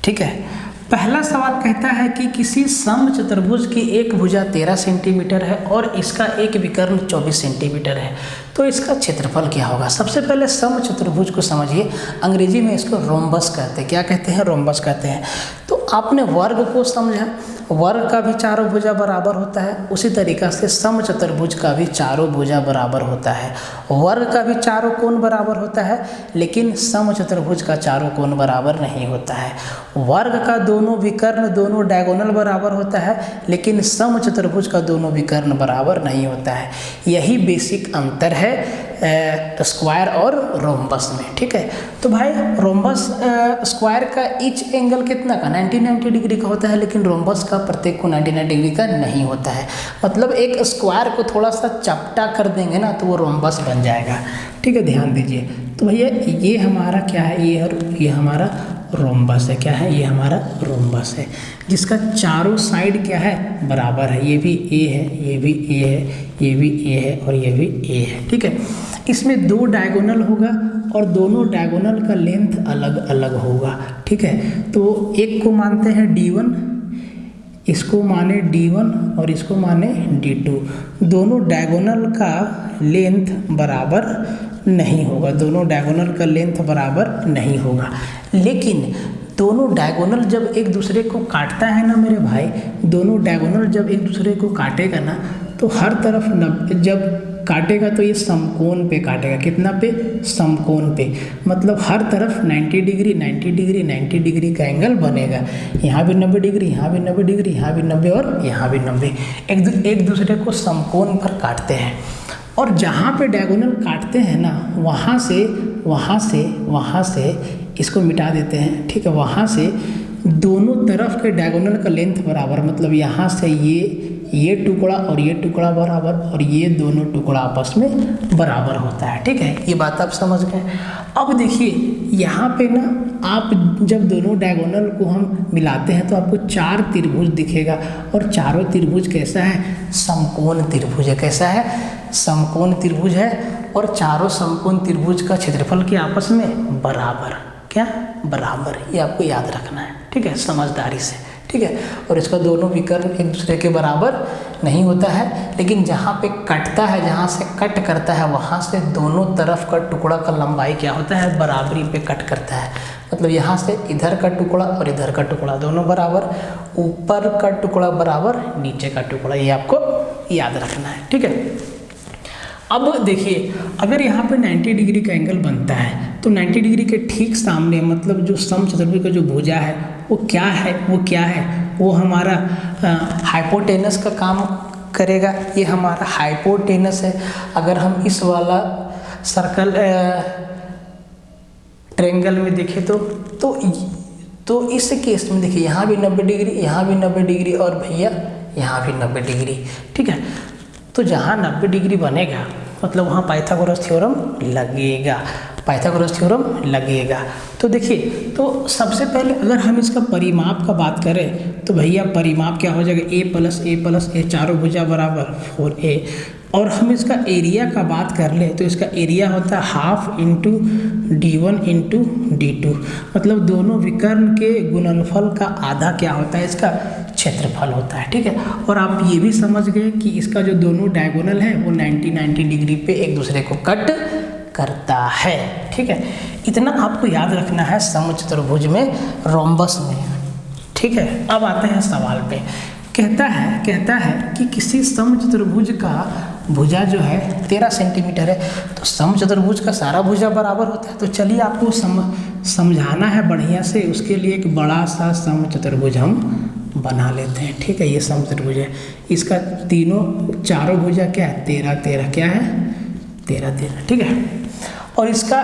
ठीक है। पहला सवाल कहता है कि किसी समचतुर्भुज की एक भुजा 13 सेंटीमीटर है और इसका एक विकर्ण 24 सेंटीमीटर है, तो इसका क्षेत्रफल क्या होगा। सबसे पहले समचतुर्भुज को समझिए, अंग्रेजी में इसको रोम्बस कहते हैं। क्या कहते हैं? रोम्बस कहते हैं। तो आपने वर्ग को समझा, वर्ग का भी चारों भुजा बराबर होता है, उसी तरीक़ा से समचतुर्भुज का भी चारों भुजा बराबर होता है। वर्ग का भी चारों कोण बराबर होता है, लेकिन समचतुर्भुज का चारों कोण बराबर नहीं होता है। वर्ग का दोनों विकर्ण, दोनों डायगोनल बराबर होता है, लेकिन समचतुर्भुज का दोनों विकर्ण बराबर नहीं होता है। यही बेसिक अंतर है स्क्वायर और रोम्बस में, ठीक है। तो भाई रोम्बस स्क्वायर का ईच एंगल कितना का 90 डिग्री का होता है, लेकिन रोम्बस का प्रत्येक को 90 डिग्री का नहीं होता है। मतलब एक स्क्वायर को थोड़ा सा चपटा कर देंगे ना तो वो रोम्बस बन जाएगा, ठीक है, ध्यान दीजिए। तो भैया ये हमारा क्या है, ये हमारा रोम्बस है। क्या है? ये हमारा रोम्बस है, जिसका चारों साइड क्या है बराबर है। ये भी ए है, ये भी ए है, ये भी ए है और ये भी ए है, ठीक है। इसमें 2 डायगोनल होगा और दोनों डायगोनल का लेंथ अलग अलग होगा, ठीक है। तो एक को मानते हैं D1, इसको माने D1 और इसको माने D2। दोनों डायगोनल का लेंथ बराबर नहीं होगा, दोनों डायगोनल का लेंथ बराबर नहीं होगा। लेकिन दोनों डायगोनल जब एक दूसरे को काटता है ना मेरे भाई, दोनों डायगोनल जब एक दूसरे को काटेगा ना तो हर तरफ जब काटेगा तो ये समकोण पे काटेगा। कितना पे? समकोण पे। मतलब हर तरफ 90 डिग्री 90 डिग्री 90 डिग्री का एंगल बनेगा। यहाँ भी 90 डिग्री, यहाँ भी 90 डिग्री, यहाँ भी 90 और यहाँ भी 90, एक दूसरे को समकोण पर काटते हैं। और जहाँ पे डायगोनल काटते हैं ना वहाँ से इसको मिटा देते हैं, ठीक है। वहाँ से दोनों तरफ के डायगोनल का लेंथ बराबर, मतलब यहाँ से ये टुकड़ा और ये टुकड़ा बराबर और ये दोनों टुकड़ा आपस में बराबर होता है, ठीक है। ये बात आप समझ गए। अब देखिए यहाँ पे ना आप जब दोनों डायगोनल को हम मिलाते हैं तो आपको 4 त्रिभुज दिखेगा, और चारों त्रिभुज कैसा है? समकोण त्रिभुज है। कैसा है? समकोण त्रिभुज है। और चारों समकोण त्रिभुज का क्षेत्रफल के आपस में बराबर, क्या बराबर, ये आपको याद रखना है, ठीक है, समझदारी से, ठीक है। और इसका दोनों विकर्ण एक दूसरे के बराबर नहीं होता है, लेकिन जहाँ पे कटता है, जहाँ से कट करता है वहाँ से दोनों तरफ का टुकड़ा का लंबाई क्या होता है? बराबरी पे कट करता है। मतलब यहाँ से इधर का टुकड़ा और इधर का टुकड़ा दोनों बराबर, ऊपर का टुकड़ा बराबर, नीचे का टुकड़ा, ये आपको याद रखना है, ठीक है। अब देखिए अगर यहाँ पे 90 डिग्री का एंगल बनता है तो 90 डिग्री के ठीक सामने, मतलब जो समचतुर्भुज का जो भुजा है वो क्या है? वो हमारा हाइपोटेनस का काम करेगा। ये हमारा हाइपोटेनस है। अगर हम इस वाला सर्कल ट्रायंगल में देखें तो इस केस में देखिए यहाँ भी 90 डिग्री, यहाँ भी 90 डिग्री और भैया यहाँ भी 90 डिग्री, ठीक है। तो जहाँ 90 डिग्री बनेगा मतलब वहाँ पाइथागोरस थ्योरम लगेगा। तो देखिए, तो सबसे पहले अगर हम इसका परिमाप का बात करें तो भैया परिमाप क्या हो जाएगा? a प्लस ए चारों भुजा बराबर 4a। और हम इसका एरिया का बात कर ले तो इसका एरिया होता है half into D1 into D2। मतलब दोनों विकर्ण के गुणनफल का आधा क्या होता है? इसका क्षेत्रफल होता है, ठीक है। और आप ये भी समझ गए कि इसका जो दोनों डायगोनल है वो 90 डिग्री पे एक दूसरे को कट करता है। ठीक है, इतना आपको याद रखना है समचतुर्भुज में, रोम्बस में। ठीक है, अब आते हैं सवाल पे। कहता है कि किसी समचतुर्भुज का भुजा जो है 13 सेंटीमीटर है, तो समचतुर्भुज का सारा भुजा बराबर होता है। तो चलिए आपको समझाना है बढ़िया से, उसके लिए एक बड़ा सा समचतुर्भुज हम बना लेते हैं। ठीक है, ये समचतुर्भुज है, इसका चारों भुजा क्या है, 13 क्या है, 13। ठीक है, और इसका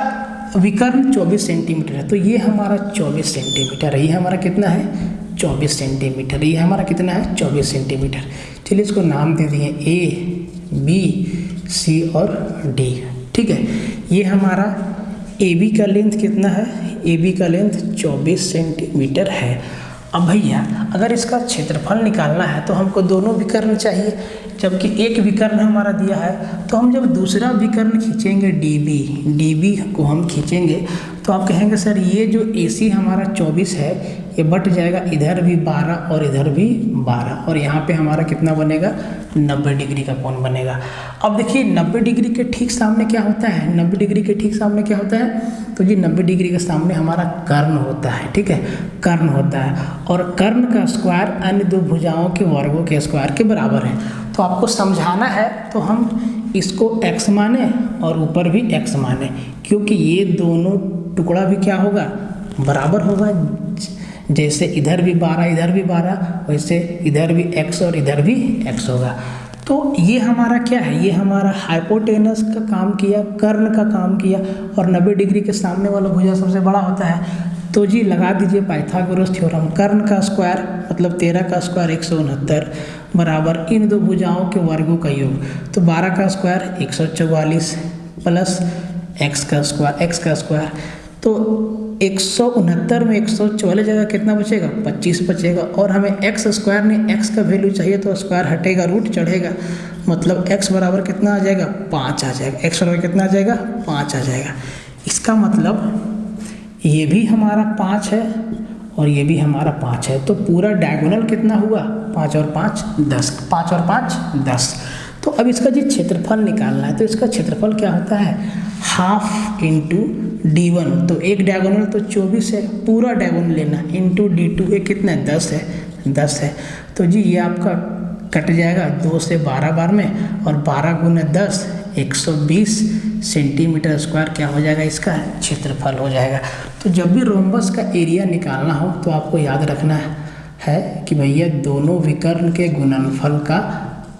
विकर्ण 24 सेंटीमीटर है। तो ये हमारा 24 सेंटीमीटर है, ये हमारा कितना है, 24 सेंटीमीटर। ये हमारा कितना है, 24 सेंटीमीटर। चलिए इसको नाम दे दिए A, B, C और D। ठीक है, ये हमारा AB का लेंथ कितना है, AB का लेंथ 24 सेंटीमीटर है। अब भैया अगर इसका क्षेत्रफल निकालना है तो हमको दोनों विकर्ण चाहिए, जबकि एक विकर्ण हमारा दिया है। तो हम जब दूसरा विकर्ण खींचेंगे DB को हम खींचेंगे तो आप कहेंगे सर ये जो AC हमारा 24 है, ये बट जाएगा, इधर भी 12 और इधर भी 12, और यहाँ पे हमारा कितना बनेगा, 90 डिग्री का कोण बनेगा। अब देखिए 90 डिग्री के ठीक सामने क्या होता है, 90 डिग्री के ठीक सामने क्या होता है, तो जी 90 डिग्री के सामने हमारा कर्ण होता है। ठीक है, कर्ण होता है, और कर्ण का स्क्वायर अन्य दो भुजाओं के वर्गों के स्क्वायर के बराबर है। तो आपको समझाना है तो हम इसको x माने और ऊपर भी x माने, क्योंकि ये दोनों टुकड़ा भी क्या होगा, बराबर होगा। जैसे इधर भी 12 इधर भी 12, वैसे इधर भी x और इधर भी x होगा। तो ये हमारा क्या है, ये हमारा हाइपोटेनस का काम किया, कर्ण का काम किया, और 90 डिग्री के सामने वाला भुजा सबसे बड़ा होता है। तो जी लगा दीजिए पाइथागोरस थ्योरम, कर्ण का स्क्वायर मतलब 13 का स्क्वायर 169 बराबर इन दो भुजाओं के वर्गों का योग। तो 12 का स्क्वायर 144 प्लस x का स्क्वायर, तो 169 में 144 जगह कितना बचेगा, 25 बचेगा। और हमें x स्क्वायर ने x का वैल्यू चाहिए, तो स्क्वायर हटेगा, रूट चढ़ेगा, मतलब x बराबर कितना आ जाएगा, 5 आ जाएगा। x बराबर कितना आ जाएगा, 5 आ जाएगा। इसका मतलब ये भी हमारा 5 है और ये भी हमारा 5 है। तो पूरा डायगोनल कितना हुआ, 5 और 5 10, 5 और 5 10। तो अब इसका जो क्षेत्रफल निकालना है, तो इसका क्षेत्रफल क्या होता है, हाफ इंटू D1। तो एक डायगोनल तो 24 है, पूरा डायगोनल लेना, इंटू D2 ये कितना है, 10 है। तो जी ये आपका कट जाएगा 2 से 12 बार में, और 12 गुना 10 120 सेंटीमीटर स्क्वायर क्या हो जाएगा, इसका क्षेत्रफल हो जाएगा। तो जब भी रोम्बस का एरिया निकालना हो तो आपको याद रखना है कि भैया दोनों विकर्ण के गुणनफल का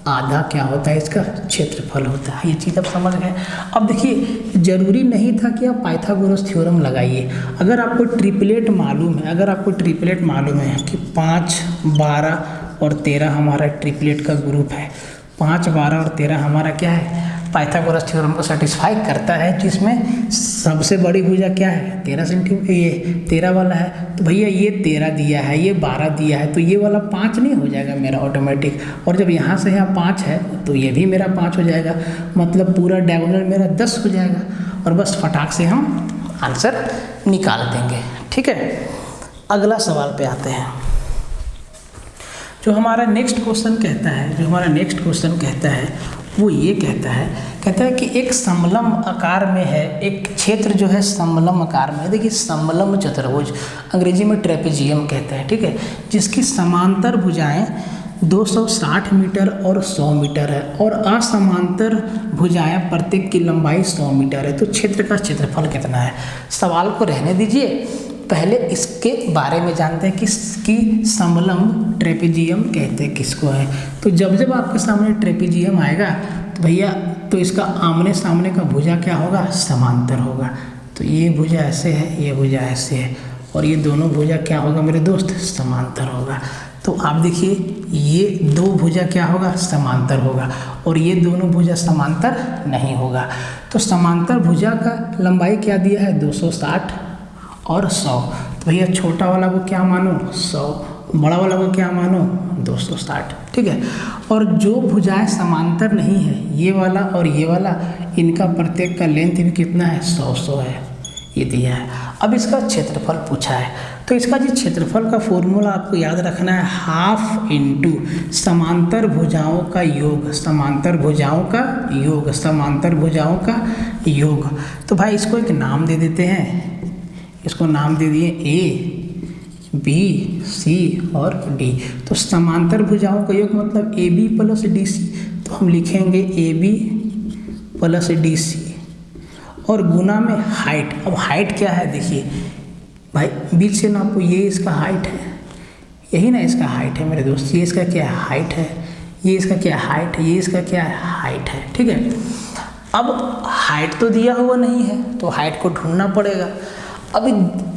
आधा क्या होता है, इसका क्षेत्रफल होता है। ये चीज़ आप समझ गए। अब देखिए जरूरी नहीं था कि आप पाइथागोरस थ्योरम लगाइए। अगर आपको ट्रिपलेट मालूम है, कि 5, 12 और 13 हमारा ट्रिपलेट का ग्रुप है, 5, 12 और 13 हमारा क्या है, पाइथागोरस थ्योरम को सेटिस्फाई करता है, जिसमें सबसे बड़ी भुजा क्या है, 13 सेंटीमीटर, ये 13 वाला है। तो भैया ये 13 दिया है, ये 12 दिया है, तो ये वाला 5 नहीं हो जाएगा मेरा ऑटोमेटिक। और जब यहाँ से यहाँ 5 है तो ये भी मेरा 5 हो जाएगा, मतलब पूरा डायगोनल मेरा 10 हो जाएगा, और बस फटाक से हम आंसर निकाल देंगे। ठीक है, अगला सवाल पे आते हैं। जो हमारा नेक्स्ट क्वेश्चन कहता है वो ये कहता है कि एक समलम आकार में है, एक क्षेत्र जो है समलम आकार में है। देखिए समलम चतुर्भुज अंग्रेजी में ट्रेपेजियम कहते हैं। ठीक है, जिसकी समांतर भुजाएं 260 मीटर और 100 मीटर है, और असमांतर भुजाएं प्रत्येक की लंबाई 100 मीटर है। तो क्षेत्र का क्षेत्रफल कितना है। सवाल को रहने दीजिए, पहले इसके बारे में जानते हैं कि समलम ट्रेपेजियम कहते हैं किसको है। तो जब आपके सामने ट्रेपेजियम आएगा तो भैया तो इसका आमने सामने का भुजा क्या होगा, समांतर होगा। तो ये भुजा ऐसे है, ये भुजा ऐसे है, और ये दोनों भुजा क्या होगा मेरे दोस्त, समांतर होगा। तो आप देखिए ये दो भुजा क्या होगा, समांतर होगा, और ये दोनों भुजा समांतर नहीं होगा। तो समांतर भुजा का लंबाई क्या दिया है, 260 और 100। तो भैया छोटा वाला को क्या मानो, 100, बड़ा वाला को क्या मानो, 260। ठीक है, और जो भुजाएं समांतर नहीं है, ये वाला और ये वाला, इनका प्रत्येक का लेंथ भी कितना है, 100 है। ये दिया है। अब इसका क्षेत्रफल पूछा है, तो इसका जो क्षेत्रफल का फॉर्मूला आपको याद रखना है, हाफ इंटू समांतर भुजाओं का योग, समांतर भुजाओं का योग, समांतर भुजाओं का योग। तो भाई इसको एक नाम दे देते हैं, इसको नाम दे दिए ए बी सी और डी। तो समांतर भुजाओं का योग मतलब A B plus D C, तो हम लिखेंगे A B plus D C और गुना में हाइट। अब हाइट क्या है देखिए भाई, बीच से नापो, ये इसका हाइट है, यही ना इसका हाइट है मेरे दोस्त, ये इसका क्या है हाइट है, ये इसका क्या हाइट है, ये इसका क्या है हाइट है, ठीक है। अब हाइट तो दिया हुआ नहीं है तो हाइट को ढूंढना पड़ेगा। अभी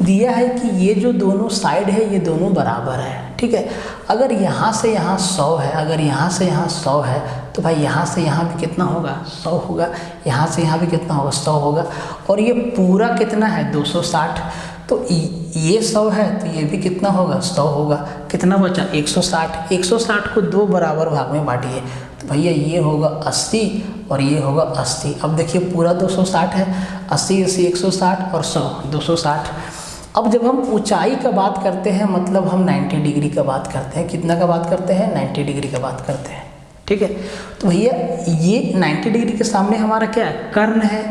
दिया है कि ये जो दोनों साइड है ये दोनों बराबर है, ठीक है। अगर यहाँ से यहाँ 100 है, अगर यहाँ से यहाँ 100 है तो भाई यहाँ से यहाँ भी कितना होगा 100 होगा, यहाँ से यहाँ भी कितना होगा 100 होगा, और ये पूरा कितना है 260, तो ये 100 है तो ये भी कितना होगा 100 होगा, कितना बचा 160। 160 को 2 बराबर भाग में बांटिए तो भैया ये होगा 80 और ये होगा 80। अब देखिए पूरा 260 है, 80 80 160 और 100 260। अब जब हम ऊंचाई का बात करते हैं मतलब हम 90 डिग्री का बात करते हैं, कितना का बात करते हैं 90 डिग्री का बात करते हैं, ठीक है। तो भैया ये 90 डिग्री के सामने हमारा क्या है कर्ण है,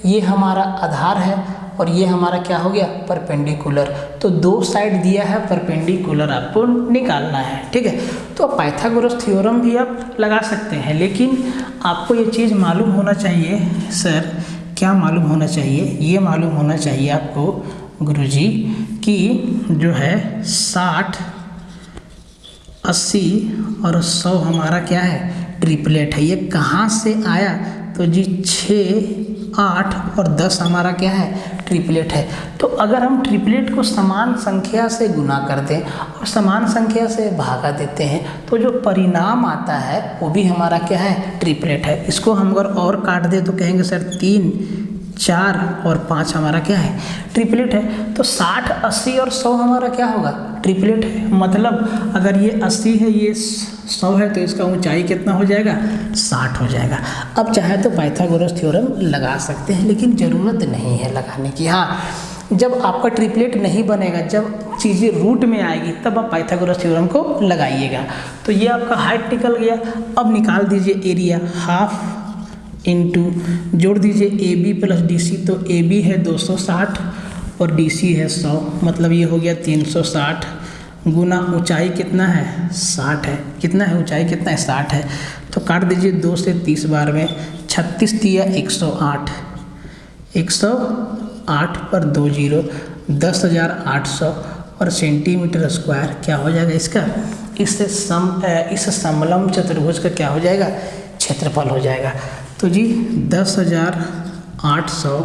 ये हमारा आधार है और ये हमारा क्या हो गया परपेंडिकुलर। तो 2 साइड दिया है, परपेंडिकुलर आपको निकालना है, ठीक है। तो पाइथागोरस थ्योरम भी आप लगा सकते हैं, लेकिन आपको ये चीज़ मालूम होना चाहिए सर, क्या मालूम होना चाहिए, ये मालूम होना चाहिए आपको गुरुजी कि जो है 60 80 और 100 हमारा क्या है ट्रिपलेट है। ये कहाँ से आया तो जी 6 8 और 10 हमारा क्या है ट्रिपलेट है। तो अगर हम ट्रिपलेट को समान संख्या से गुना कर दें और समान संख्या से भागा देते हैं तो जो परिणाम आता है वो भी हमारा क्या है ट्रिपलेट है। इसको हम अगर और काट दें तो कहेंगे सर 3 4 और 5 हमारा क्या है ट्रिपलेट है। तो 60 80 और 100 हमारा क्या होगा ट्रिपलेट है। मतलब अगर ये 80 है ये 100 है तो इसका ऊंचाई कितना हो जाएगा 60 हो जाएगा। अब चाहे तो पाइथागोरस थ्योरम लगा सकते हैं लेकिन ज़रूरत नहीं है लगाने की। हाँ जब आपका ट्रिपलेट नहीं बनेगा, जब चीज़ें रूट में आएगी तब आप पाइथागोरस थ्योरम को लगाइएगा। तो ये आपका हाइट निकल गया। अब निकाल दीजिए एरिया, हाफ इंटू जोड़ दीजिए A B plus D C. तो ए बी है 260 और डी सी है 100, मतलब ये हो गया 360 गुना ऊंचाई कितना है 60 है। कितना है ऊंचाई कितना है 60 है। तो काट दीजिए 2 से 30 बार में, 36 दिया 108, 108 पर 2 0 10,800 और सेंटीमीटर स्क्वायर क्या हो जाएगा इसका, इस समलंब चतुर्भुज का क्या हो जाएगा क्षेत्रफल हो जाएगा। तो जी 10,800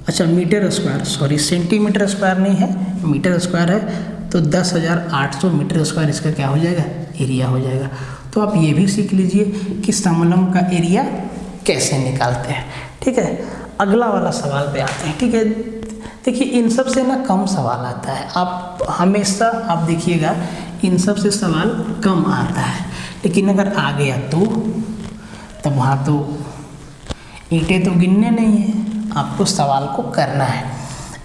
अच्छा metre square, sorry centimetre square नहीं है मीटर स्क्वायर है। तो 10,800 मीटर स्क्वायर इसका क्या हो जाएगा एरिया हो जाएगा। तो आप ये भी सीख लीजिए कि समलंब का एरिया कैसे निकालते हैं, ठीक है। अगला वाला सवाल पे आते हैं, ठीक है। देखिए इन सब से ना कम सवाल आता है, आप हमेशा आप देखिएगा इन सब से सवाल कम आता है, लेकिन अगर आ गया तो तब वहाँ तो ईंटें तो गिनने नहीं है, आपको सवाल को करना है।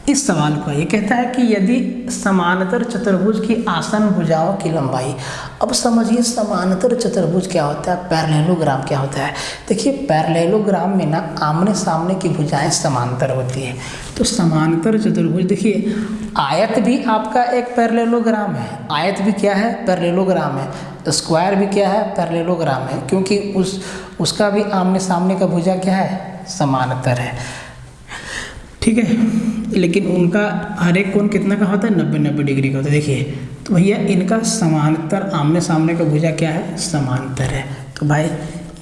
इस सवाल को ये कहता है कि यदि समांतर चतुर्भुज की आसन भुजाओं की लंबाई, अब समझिए समांतर चतुर्भुज क्या होता है, पैरेललोग्राम क्या होता है। देखिए पैरेललोग्राम में ना आमने सामने की भुजाएं समांतर होती है। तो समांतर चतुर्भुज देखिए आयत भी आपका एक पैरेललोग्राम है, आयत भी क्या है पैरेललोग्राम है, स्क्वायर भी क्या है पैरेललोग्राम है, क्योंकि उसका भी आमने सामने का भुजा क्या है समांतर है, ठीक है। लेकिन उनका हर एक कोण कितना का होता है 90 डिग्री का होता है। देखिए तो भैया इनका समांतर आमने सामने का भुजा क्या है समांतर है। तो भाई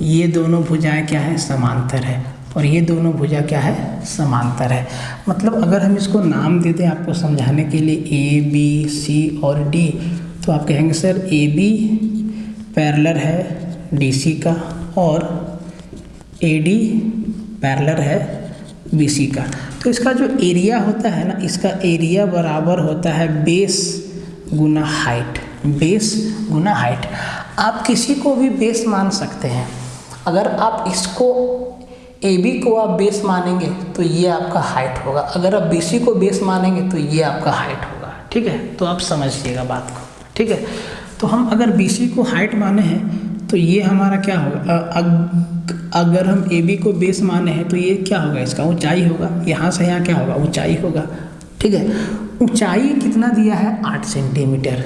ये दोनों भुजाएं क्या है समांतर है और ये दोनों भुजा क्या है समांतर है। मतलब अगर हम इसको नाम दे दें आपको समझाने के लिए ए बी सी और डी, तो आप कहेंगे सर ए बी पैरेलल है डी सी का और ए डी पैरेलल है बी सी का। तो इसका जो एरिया होता है ना, इसका एरिया बराबर होता है बेस गुना हाइट, बेस गुना हाइट। आप किसी को भी बेस मान सकते हैं। अगर आप इसको ए बी को आप बेस मानेंगे तो ये आपका हाइट होगा, अगर आप बी सी को बेस मानेंगे तो ये आपका हाइट होगा। ठीक है, तो आप समझिएगा बात को। ठीक है, तो हम अगर बी सी को हाइट माने हैं तो ये हमारा क्या होगा, अगर हम ए बी को बेस माने हैं तो ये क्या होगा, इसका ऊंचाई होगा। यहाँ से यहाँ क्या होगा, ऊंचाई होगा। ठीक है, ऊंचाई कितना दिया है, 8 सेंटीमीटर।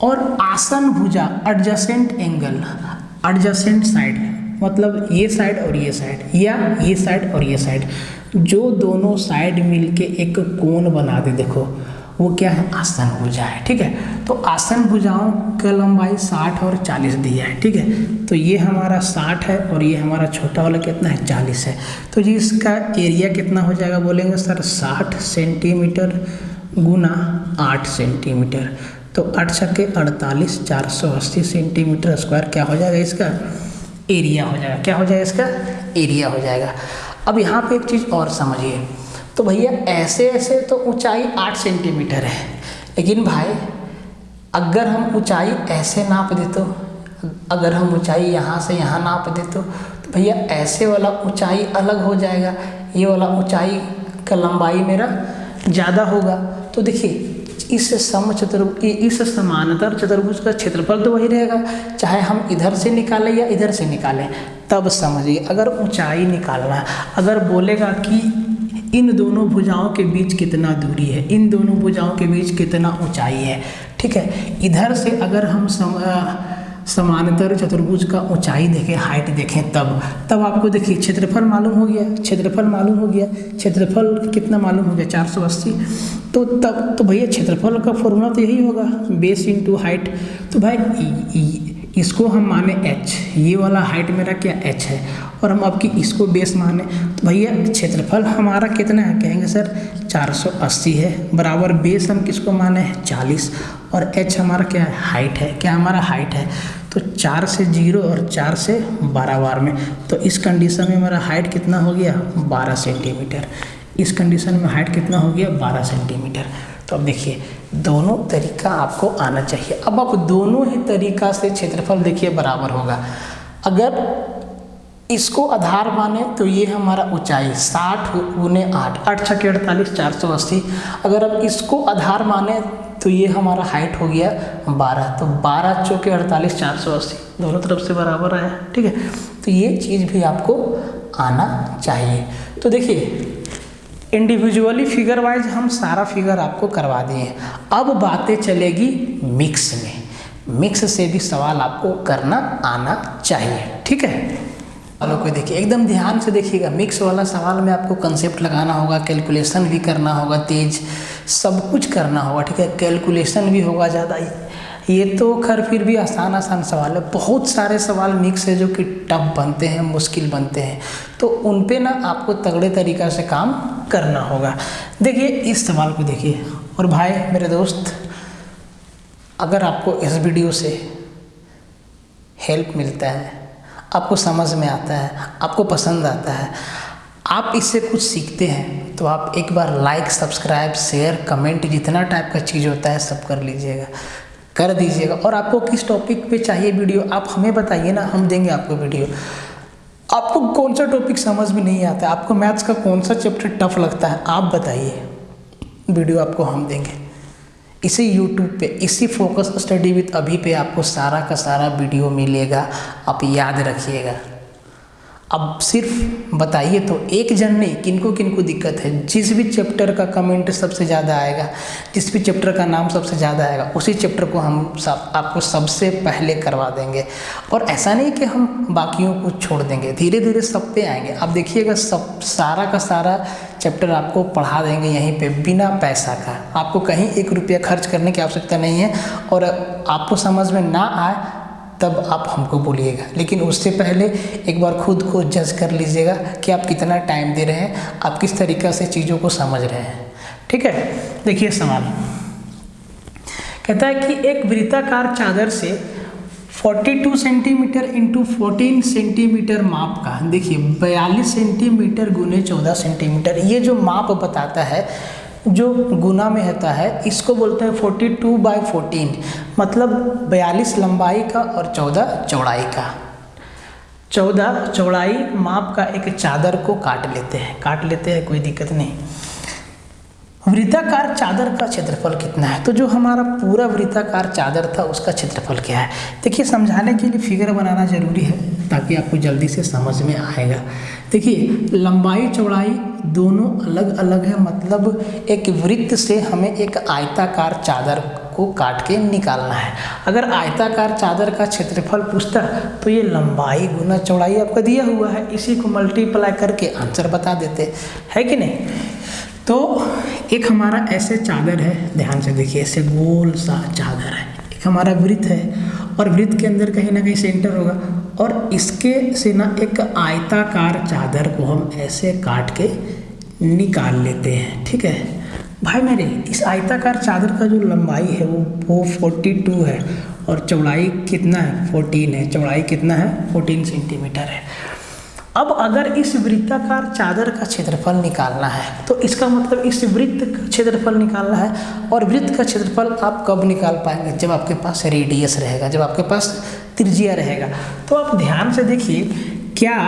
और आसन भुजा एडजेसेंट एंगल, एडजेसेंट साइड मतलब ये साइड और ये साइड, या ये साइड और ये साइड, जो दोनों साइड मिलके एक कोण बना दे, देखो वो क्या है, आसन भुजा है। ठीक है, तो आसन भुजाओं का लंबाई 60 और 40 दिया है। ठीक है, तो ये हमारा 60 है और ये हमारा छोटा वाला कितना है, 40 है। तो जी इसका एरिया कितना हो जाएगा, बोलेंगे सर 60 सेंटीमीटर गुना 8 सेंटीमीटर, तो 8 छक्के 48, 480 सेंटीमीटर स्क्वायर क्या हो जाएगा, इसका एरिया हो जाएगा। क्या हो जाएगा, इसका एरिया हो जाएगा। अब यहाँ पे एक चीज़ और समझिए, तो भैया ऐसे ऐसे तो ऊंचाई 8 सेंटीमीटर है, लेकिन भाई अगर हम ऊंचाई ऐसे नाप दे तो, अगर हम ऊंचाई यहाँ से यहाँ नाप दे तो भैया ऐसे वाला ऊंचाई अलग हो जाएगा, ये वाला ऊंचाई का लंबाई मेरा ज़्यादा होगा। तो देखिए इस समानांतर चतुर्भुज का क्षेत्रफल तो वही रहेगा, चाहे हम इधर से निकालें या इधर से निकालें। तब समझिए अगर ऊंचाई निकालना है, अगर बोलेगा कि इन दोनों भुजाओं के बीच कितना दूरी है, इन दोनों भुजाओं के बीच कितना ऊंचाई है। ठीक है, इधर से अगर हम समानांतर चतुर्भुज का ऊंचाई देखें, हाइट देखें, तब आपको देखिए क्षेत्रफल मालूम हो गया, क्षेत्रफल मालूम हो गया, क्षेत्रफल कितना मालूम हो गया, 480। तो तब तो भैया क्षेत्रफल का फॉर्मूला तो यही होगा, बेस इंटू हाइट। तो भाई इसको हम माने h, ये वाला हाइट मेरा क्या h है, और हम अब की इसको बेस माने तो भैया क्षेत्रफल हमारा कितना है, कहेंगे सर 480 है, बराबर बेस हम किसको माने हैं 40, और h हमारा क्या है, हाइट है। क्या हमारा हाइट है, तो 4 से 0 और 4 से 12 बार में, तो इस कंडीशन में हमारा हाइट कितना हो गया, 12 सेंटीमीटर। इस कंडीशन में हाइट कितना हो गया, 12 सेंटीमीटर। तो अब देखिए दोनों तरीका आपको आना चाहिए। अब आप दोनों ही तरीका से क्षेत्रफल देखिए बराबर होगा। अगर इसको आधार माने तो ये हमारा ऊंचाई 60 गुने 8, 8 छक्के 48, 480। अगर अब इसको आधार माने तो ये हमारा हाइट हो गया 12, तो 12 चौके 48, 480 दोनों तरफ से बराबर आया। ठीक है, तो ये चीज़ भी आपको आना चाहिए। तो देखिए इंडिविजुअली फिगर वाइज हम सारा फिगर आपको करवा दिए। अब बातें चलेगी मिक्स में, मिक्स से भी सवाल आपको करना आना चाहिए। ठीक है, चलो कोई देखिए एकदम ध्यान से देखिएगा, मिक्स वाला सवाल में आपको कंसेप्ट लगाना होगा, कैलकुलेशन भी करना होगा, तेज सब कुछ करना होगा। ठीक है, कैलकुलेशन भी होगा ज़्यादा। ये तो खैर फिर भी आसान सवाल है, बहुत सारे सवाल मिक्स है जो कि टफ बनते हैं, मुश्किल बनते हैं, तो उन पे ना आपको तगड़े तरीक़ा से काम करना होगा। देखिए इस सवाल को देखिए, और भाई मेरे दोस्त अगर आपको इस वीडियो से हेल्प मिलता है, आपको समझ में आता है, आपको पसंद आता है, आप इससे कुछ सीखते हैं, तो आप एक बार लाइक, सब्सक्राइब, शेयर, कमेंट जितना टाइप का चीज़ होता है सब कर लीजिएगा, कर दीजिएगा। और आपको किस टॉपिक पे चाहिए वीडियो आप हमें बताइए ना, हम देंगे आपको वीडियो। आपको कौन सा टॉपिक समझ में नहीं आता है, आपको मैथ्स का कौन सा चैप्टर टफ लगता है, आप बताइए, वीडियो आपको हम देंगे। इसी यूट्यूब पे, इसी फोकस स्टडी विद अभी पे आपको सारा का सारा वीडियो मिलेगा, आप याद रखिएगा। अब सिर्फ बताइए तो एक जन नहीं, किनको किनको दिक्कत है, जिस भी चैप्टर का कमेंट सबसे ज़्यादा आएगा, जिस भी चैप्टर का नाम सबसे ज़्यादा आएगा, उसी चैप्टर को हम आपको सबसे पहले करवा देंगे। और ऐसा नहीं कि हम बाकियों को छोड़ देंगे, धीरे धीरे सब पे आएंगे। आप देखिएगा सब सारा का सारा चैप्टर आपको पढ़ा देंगे यहीं पे बिना पैसा का, आपको कहीं 1 रुपया खर्च करने की आवश्यकता नहीं है। और आपको समझ में ना आए तब आप हमको बोलिएगा, लेकिन उससे पहले एक बार खुद को जज कर लीजिएगा कि आप कितना टाइम दे रहे हैं, आप किस तरीक़ा से चीज़ों को समझ रहे हैं। ठीक है, देखिए सवाल कहता है कि एक वृत्ताकार चादर से 42 सेंटीमीटर इंटू 14 सेंटीमीटर माप का, देखिए 42 सेंटीमीटर गुने 14 सेंटीमीटर, ये जो माप बताता है जो गुना में होता है इसको बोलते हैं 42/14, मतलब 42 लंबाई का और 14 चौड़ाई का। 14 चौड़ाई माप का एक चादर को काट लेते हैं, कोई दिक्कत नहीं। वृत्ताकार चादर का क्षेत्रफल कितना है? तो जो हमारा पूरा वृत्ताकार चादर था उसका क्षेत्रफल क्या है? देखिए, समझाने के लिए फिगर बनाना जरूरी है ताकि आपको जल्दी से समझ में आएगा। देखिए, लंबाई चौड़ाई दोनों अलग अलग है, मतलब एक वृत्त से हमें एक आयताकार चादर को काट के निकालना है। अगर आयताकार चादर का क्षेत्रफल पूछता तो ये लंबाई गुना चौड़ाई आपका दिया हुआ है, इसी को मल्टीप्लाई करके आंसर बता देते है कि नहीं। तो एक हमारा ऐसे चादर है, ध्यान से देखिए, ऐसे गोल सा चादर है, एक हमारा वृत्त है और वृत्त के अंदर कहीं ना कहीं सेंटर होगा और इसके से ना एक आयताकार चादर को हम ऐसे काट के निकाल लेते हैं। ठीक है भाई मेरे, इस आयताकार चादर का जो लंबाई है वो 42 है और चौड़ाई कितना है? 14 है। चौड़ाई कितना है? 14 सेंटीमीटर है। अब अगर इस वृत्ताकार चादर का क्षेत्रफल निकालना है तो इसका मतलब इस वृत्त का क्षेत्रफल निकालना है। और वृत्त का क्षेत्रफल आप कब निकाल पाएंगे? जब आपके पास रेडियस रहेगा, जब आपके पास त्रिज्या रहेगा। तो आप ध्यान से देखिए, क्या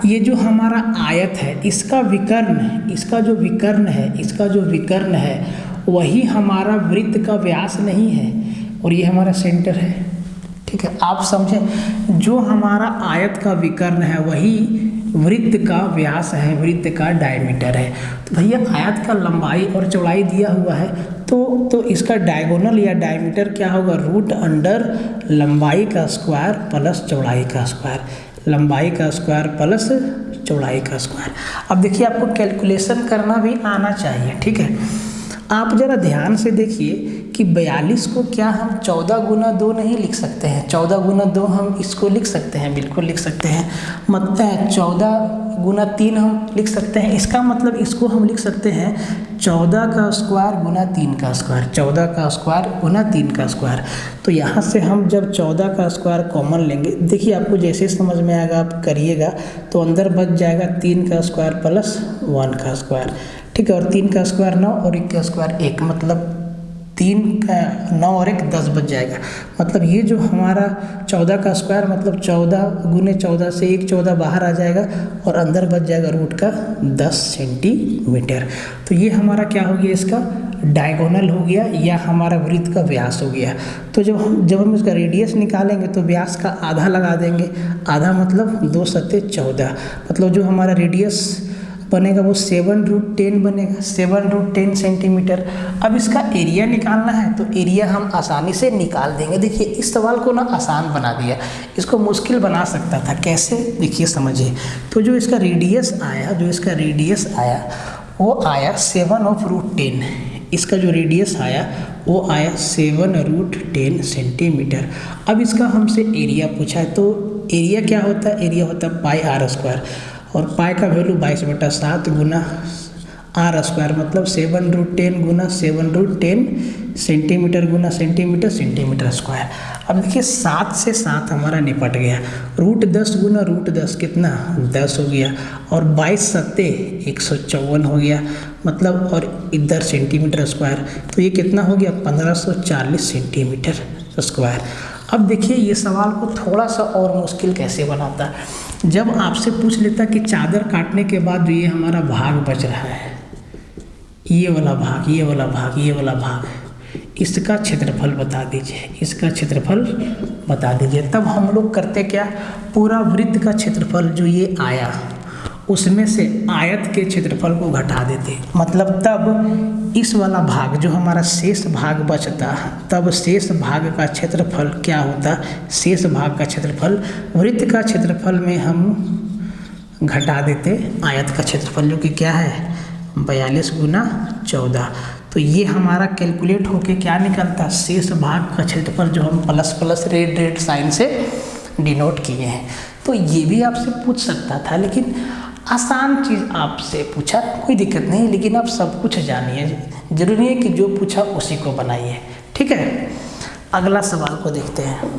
ये जो हमारा आयत है इसका जो विकर्ण है वही हमारा वृत्त का व्यास नहीं है और ये हमारा सेंटर है। ठीक है, आप समझें, जो हमारा आयत का विकर्ण है वही वृत्त का व्यास है, वृत्त का डायमीटर है। तो भैया आयत का लंबाई और चौड़ाई दिया हुआ है तो इसका डायगोनल या डायमीटर क्या होगा? रूट अंडर लंबाई का स्क्वायर प्लस चौड़ाई का स्क्वायर, लंबाई का स्क्वायर प्लस चौड़ाई का स्क्वायर। अब देखिए, आपको कैलकुलेशन करना भी आना चाहिए। ठीक है, आप जरा ध्यान से देखिए कि 42 को क्या हम 14 गुना 2 नहीं लिख सकते हैं? 14 गुना 2 हम इसको लिख सकते हैं, बिल्कुल लिख सकते हैं। मतलब 14 गुना 3 हम लिख सकते हैं। इसका मतलब इसको हम लिख सकते हैं 14 का स्क्वायर गुना 3 का स्क्वायर, 14 का स्क्वायर गुना 3 का स्क्वायर। तो यहाँ से हम जब 14 का स्क्वायर कॉमन लेंगे, देखिए आपको जैसे समझ में आएगा आप करिएगा, तो अंदर बच जाएगा 3 का स्क्वायर प्लस 1 का स्क्वायर। ठीक है, और 3 का स्क्वायर 9 और 1 का स्क्वायर 1, मतलब 3 का 9 और 1 10 बच जाएगा। मतलब ये जो हमारा 14 का स्क्वायर मतलब 14 गुने 14 से 1 14 बाहर आ जाएगा और अंदर बच जाएगा रूट का 10 सेंटीमीटर। तो ये हमारा क्या हो गया? इसका डायगोनल हो गया या हमारा वृत्त का व्यास हो गया। तो जब हम इसका रेडियस निकालेंगे तो व्यास का आधा लगा देंगे, आधा मतलब 2 सत्ते 14, मतलब जो हमारा रेडियस बनेगा वो 7√10 बनेगा, 7√10 सेंटीमीटर। अब इसका एरिया निकालना है तो एरिया हम आसानी से निकाल देंगे। देखिए, इस सवाल को ना आसान बना दिया, इसको मुश्किल बना सकता था। कैसे? देखिए समझिए, तो जो इसका रेडियस आया वो आया 7/10। इसका जो रेडियस आया वो आया 7√10 सेंटीमीटर। अब इसका हमसे एरिया पूछा है तो एरिया क्या होता है? एरिया होता है πr², और पाई का वैल्यू 22/7 गुना r², मतलब 7√10 गुना 7√10 सेंटीमीटर गुना सेंटीमीटर स्क्वायर। अब देखिए 7 से 7 हमारा निपट गया, √10 गुना √10 कितना? 10 हो गया, और 22 सत्ते 154 हो गया, मतलब और इधर सेंटीमीटर स्क्वायर, तो ये कितना हो गया? 1540 सेंटीमीटर स्क्वायर। अब देखिए, ये सवाल को थोड़ा सा और मुश्किल कैसे बनाता है। जब आपसे पूछ लेता कि चादर काटने के बाद जो ये हमारा भाग बच रहा है, ये वाला भाग, इसका क्षेत्रफल बता दीजिए, इसका क्षेत्रफल बता दीजिए। तब हम लोग करते क्या? पूरा वृत्त का क्षेत्रफल जो ये आया उसमें से आयत के क्षेत्रफल को घटा देते, मतलब तब इस वाला भाग जो हमारा शेष भाग बचता, तब शेष भाग का क्षेत्रफल क्या होता? शेष भाग का क्षेत्रफल वृत्त का क्षेत्रफल में हम घटा देते आयत का क्षेत्रफल, जो कि क्या है? 42 गुना 14। तो ये हमारा कैलकुलेट होके क्या निकलता? शेष भाग का क्षेत्रफल, जो हम प्लस प्लस रेड साइन से डिनोट किए हैं। तो ये भी आपसे पूछ सकता था, लेकिन आसान चीज़ आपसे पूछा, कोई दिक्कत नहीं, लेकिन आप सब कुछ जानिए, जरूरी है कि जो पूछा उसी को बनाइए। ठीक है, अगला सवाल को देखते हैं।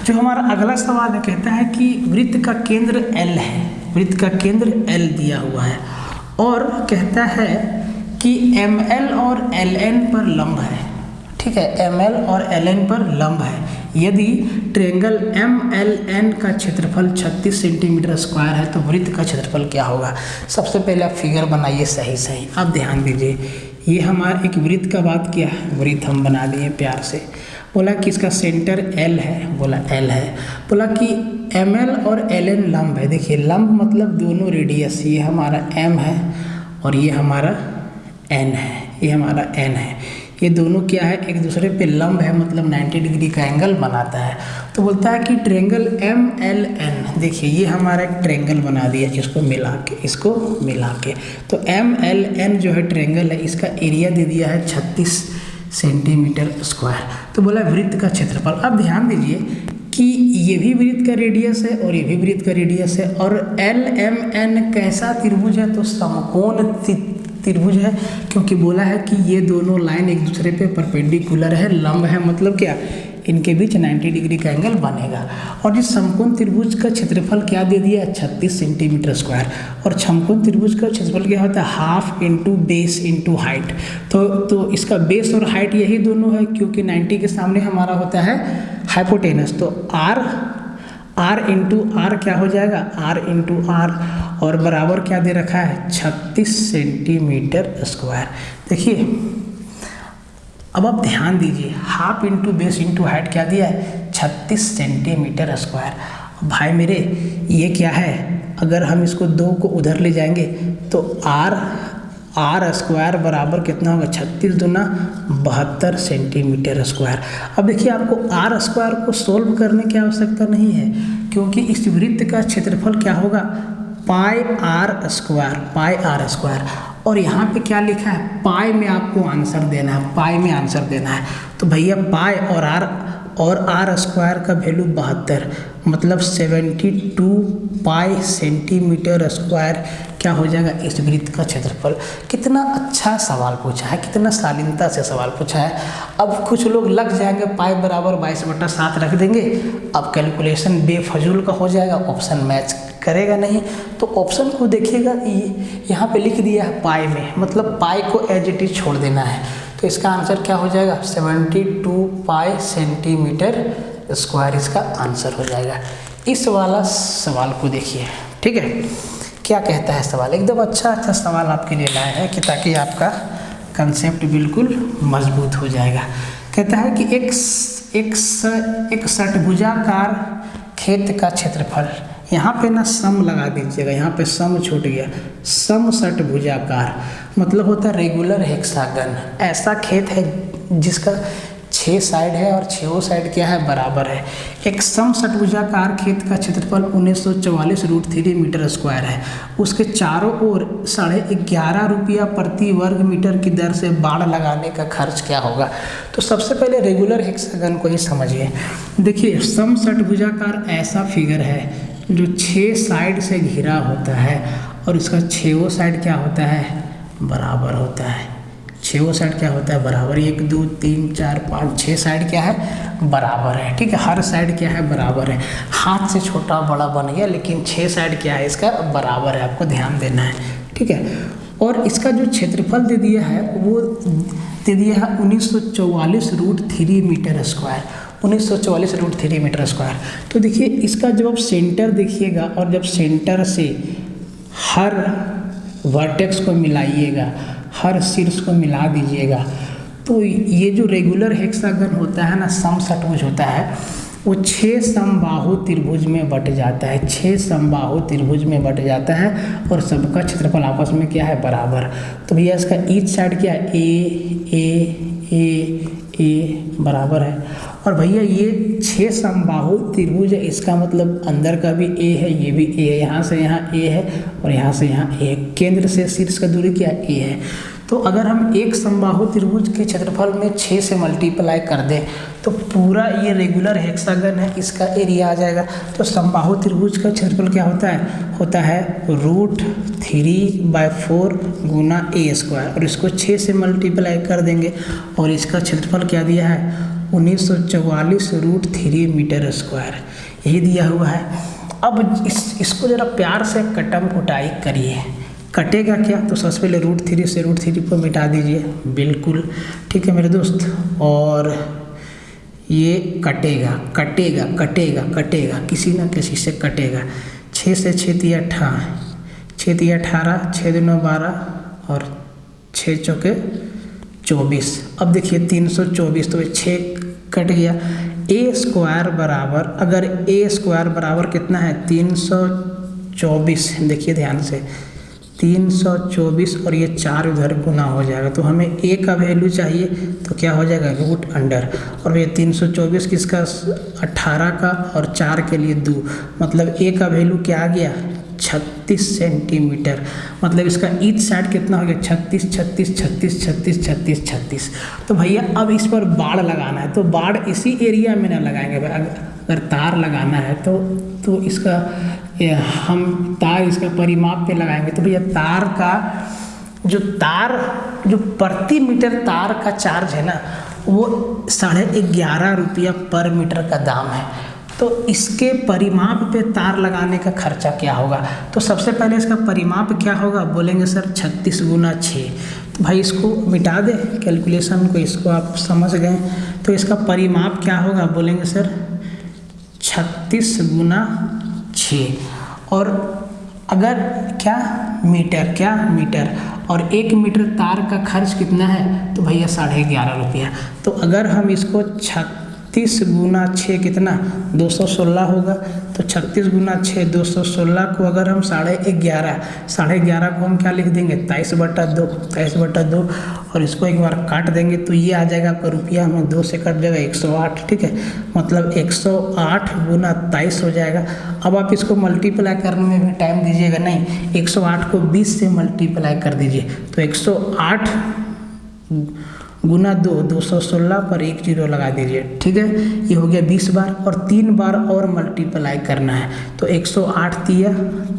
जो हमारा अगला सवाल है, कहता है कि वृत्त का केंद्र L है, वृत्त का केंद्र L दिया हुआ है, और कहता है कि ML और LN पर लंब है। ठीक है, ML और LN पर लंब है, यदि ट्रेंगल MLN का क्षेत्रफल 36 सेंटीमीटर स्क्वायर है तो वृत्त का क्षेत्रफल क्या होगा। सबसे पहले आप फिगर बनाइए सही सही। अब ध्यान दीजिए, ये हमारा एक वृत्त का बात किया है, वृत्त हम बना दिए प्यार से। बोला कि इसका सेंटर L है, बोला L है। बोला कि ML और LN लंब है। देखिए लंब मतलब दोनों रेडियस, ये हमारा M है और ये हमारा N है, ये हमारा N है। ये दोनों क्या है, एक दूसरे पे लंब है, मतलब 90 डिग्री का एंगल बनाता है। तो बोलता है कि ट्रेंगल MLN, देखिए ये हमारा एक ट्रेंगल बना दिया इसको मिला के तो MLN जो है ट्रेंगल है, इसका एरिया दे दिया है 36 सेंटीमीटर स्क्वायर। तो बोला वृत्त का क्षेत्रफल। अब ध्यान दीजिए कि ये भी वृत्त का रेडियस है और ये भी वृत्त का रेडियस है, और LMN कैसा त्रिभुज है, तो समकोण त्रिभुज है, क्योंकि बोला है कि ये दोनों लाइन एक दूसरे पे परपेंडिकुलर है, लंब है, मतलब क्या, इनके बीच 90 डिग्री का एंगल बनेगा। और इस समकोण त्रिभुज का क्षेत्रफल क्या दे दिया है, 36 सेंटीमीटर स्क्वायर। और समकोण त्रिभुज का क्षेत्रफल क्या होता है, half into base into height. तो इसका बेस और हाइट यही दोनों है, क्योंकि 90 के सामने हमारा होता है हाइपोटेनस। तो R इंटू आर क्या हो जाएगा, R इंटू आर, और बराबर क्या दे रखा है, 36 सेंटीमीटर स्क्वायर। देखिए अब आप ध्यान दीजिए, half into base into height क्या दिया है, 36 सेंटीमीटर स्क्वायर। भाई मेरे ये क्या है, अगर हम इसको 2 को उधर ले जाएंगे तो R स्क्वायर बराबर कितना होगा, 36 दूना 72 सेंटीमीटर स्क्वायर। अब देखिए आपको R स्क्वायर को सोल्व करने की आवश्यकता नहीं है, क्योंकि इस वृत्त का क्षेत्रफल क्या होगा, पाई आर स्क्वायर। और यहाँ पे क्या लिखा है, पाई में आपको आंसर देना है, तो भैया पाई और आर स्क्वायर का वैल्यू 72, मतलब 72 पाई सेंटीमीटर स्क्वायर क्या हो जाएगा, इस वृत्त का क्षेत्रफल। कितना अच्छा सवाल पूछा है, कितना शालीनता से सवाल पूछा है। अब कुछ लोग लग जाएंगे, पाई बराबर 22/7 रख देंगे, अब कैलकुलेशन बेफजूल का हो जाएगा, ऑप्शन मैच करेगा नहीं। तो ऑप्शन को देखिएगा, यहाँ पे लिख दिया है पाई में, मतलब पाई को एज इट इज छोड़ देना है। तो इसका आंसर क्या हो जाएगा, 72 पाई सेंटीमीटर स्क्वायर इसका आंसर हो जाएगा। इस वाला सवाल को देखिए, ठीक है, क्या कहता है सवाल, एकदम अच्छा सवाल आपके लिए लाया है कि ताकि आपका कंसेप्ट बिल्कुल मजबूत हो जाएगा। कहता है कि एक षटभुजाकार खेत का क्षेत्रफल, यहाँ पे ना सम लगा दीजिएगा, यहाँ पे सम छूट गया, सम षटभुजाकार मतलब होता है रेगुलर हेक्सागन। ऐसा खेत है जिसका 6 साइड है और 6 साइड क्या है, बराबर है। एक सम षटभुजाकार खेत का क्षेत्रफल 1944√3 मीटर स्क्वायर है। उसके चारों ओर 11.5 रुपया प्रति वर्ग मीटर की दर से बाड़ लगाने का खर्च क्या होगा। तो सबसे पहले रेगुलर हेक्सागन को ही समझिए। देखिए सम षटभुजाकार ऐसा फिगर है जो 6 साइड से घिरा होता है और इसका 6 साइड क्या होता है, बराबर होता है। 6 साइड क्या होता है, बराबर। 1 2 3 4 5 6 साइड क्या है, बराबर है, ठीक है। हर साइड क्या है, बराबर है। हाथ से छोटा बड़ा बन गया, लेकिन 6 साइड क्या है, इसका बराबर है, आपको ध्यान देना है, ठीक है। और इसका जो क्षेत्रफल दे दिया है वो दे दिया है 1944√3 मीटर स्क्वायर, 1944√3 मीटर स्क्वायर। तो देखिए इसका जब आप सेंटर देखिएगा और जब सेंटर से हर वर्टेक्स को मिलाइएगा, हर शीर्ष को मिला दीजिएगा, तो ये जो रेगुलर हेक्सागन होता है ना, सम षटभुज होता है, वो 6 समबाहु त्रिभुज में बट जाता है, 6 समबाहु त्रिभुज में बट जाता है और सबका क्षेत्रफल आपस में क्या है, बराबर। तो भैया इसका ईच साइड क्या है, ए बराबर है। और भैया ये 6 समबाहु त्रिभुज है, इसका मतलब अंदर का भी ए है, ये भी ए है, यहाँ से यहाँ ए है और यहाँ से यहाँ ए है। केंद्र से शीर्ष का दूरी क्या ए है। तो अगर हम एक समबाहु त्रिभुज के क्षेत्रफल में 6 से मल्टीप्लाई कर दें तो पूरा ये रेगुलर हेक्सागन है, इसका एरिया आ जाएगा। तो समबाहु त्रिभुज का क्षेत्रफल क्या होता है √3/4 गुना ए स्क्वायर, और इसको 6 से मल्टीप्लाई कर देंगे और इसका क्षेत्रफल क्या दिया है, 1944√3 मीटर स्क्वायर, यही दिया हुआ है। अब इसको ज़रा प्यार से कटम कुटाई करिए, कटेगा क्या, तो सबसे पहले √3 से √3 को मिटा दीजिए, बिल्कुल ठीक है मेरे दोस्त। और ये कटेगा कटेगा कटेगा कटेगा, किसी न किसी से कटेगा। 6 से 6 तिया 18, 6 तिया 18, 6 दूना 12 और 6 चौके 24। अब देखिए 324, तो 6 कट गया। ए स्क्वायर बराबर, अगर ए स्क्वायर बराबर कितना है 324, देखिए ध्यान से 324 और ये 4 उधर गुना हो जाएगा, तो हमें ए का वैल्यू चाहिए, तो क्या हो जाएगा रूट अंडर, और ये 324 किसका 18 का और 4 के लिए 2, मतलब ए का वैल्यू क्या आ गया 36 सेंटीमीटर। मतलब इसका ईच साइड कितना हो गया 36 36 36 36 36 36। तो भैया अब इस पर बाड़ लगाना है, तो बाड़ इसी एरिया में ना लगाएंगे। अगर तार लगाना है तो इसका हम तार इसका परिमाप पे लगाएंगे। तो भैया तार का जो प्रति मीटर तार का चार्ज है ना, वो 11.5 रुपया पर मीटर का दाम है। तो इसके परिमाप पे तार लगाने का खर्चा क्या होगा, तो सबसे पहले इसका परिमाप क्या होगा, बोलेंगे सर 36 गुना 6। तो भाई इसको मिटा दे कैलकुलेशन को, इसको आप समझ गए। तो इसका परिमाप क्या होगा, बोलेंगे सर 36 गुना 6, और अगर क्या मीटर, और 1 मीटर तार का खर्च कितना है, तो भैया 11.5 रुपया। तो अगर हम इसको 36 गुना 6 कितना 216 होगा, तो 36 गुना 6 216 को अगर हम 11.5 को हम क्या लिख देंगे 23/2, और इसको एक बार काट देंगे तो ये आ जाएगा आपका रुपया में 2 से कट जाएगा 108, ठीक है। मतलब 108 गुना 23 हो जाएगा। अब आप इसको मल्टीप्लाई करने में भी टाइम दीजिएगा नहीं, 108 को 20 से मल्टीप्लाई कर दीजिए, तो 108 गुना 216 पर 1 0 लगा दीजिए, ठीक है। ये हो गया 20 बार, और 3 बार और मल्टीप्लाई करना है, तो 108 तिया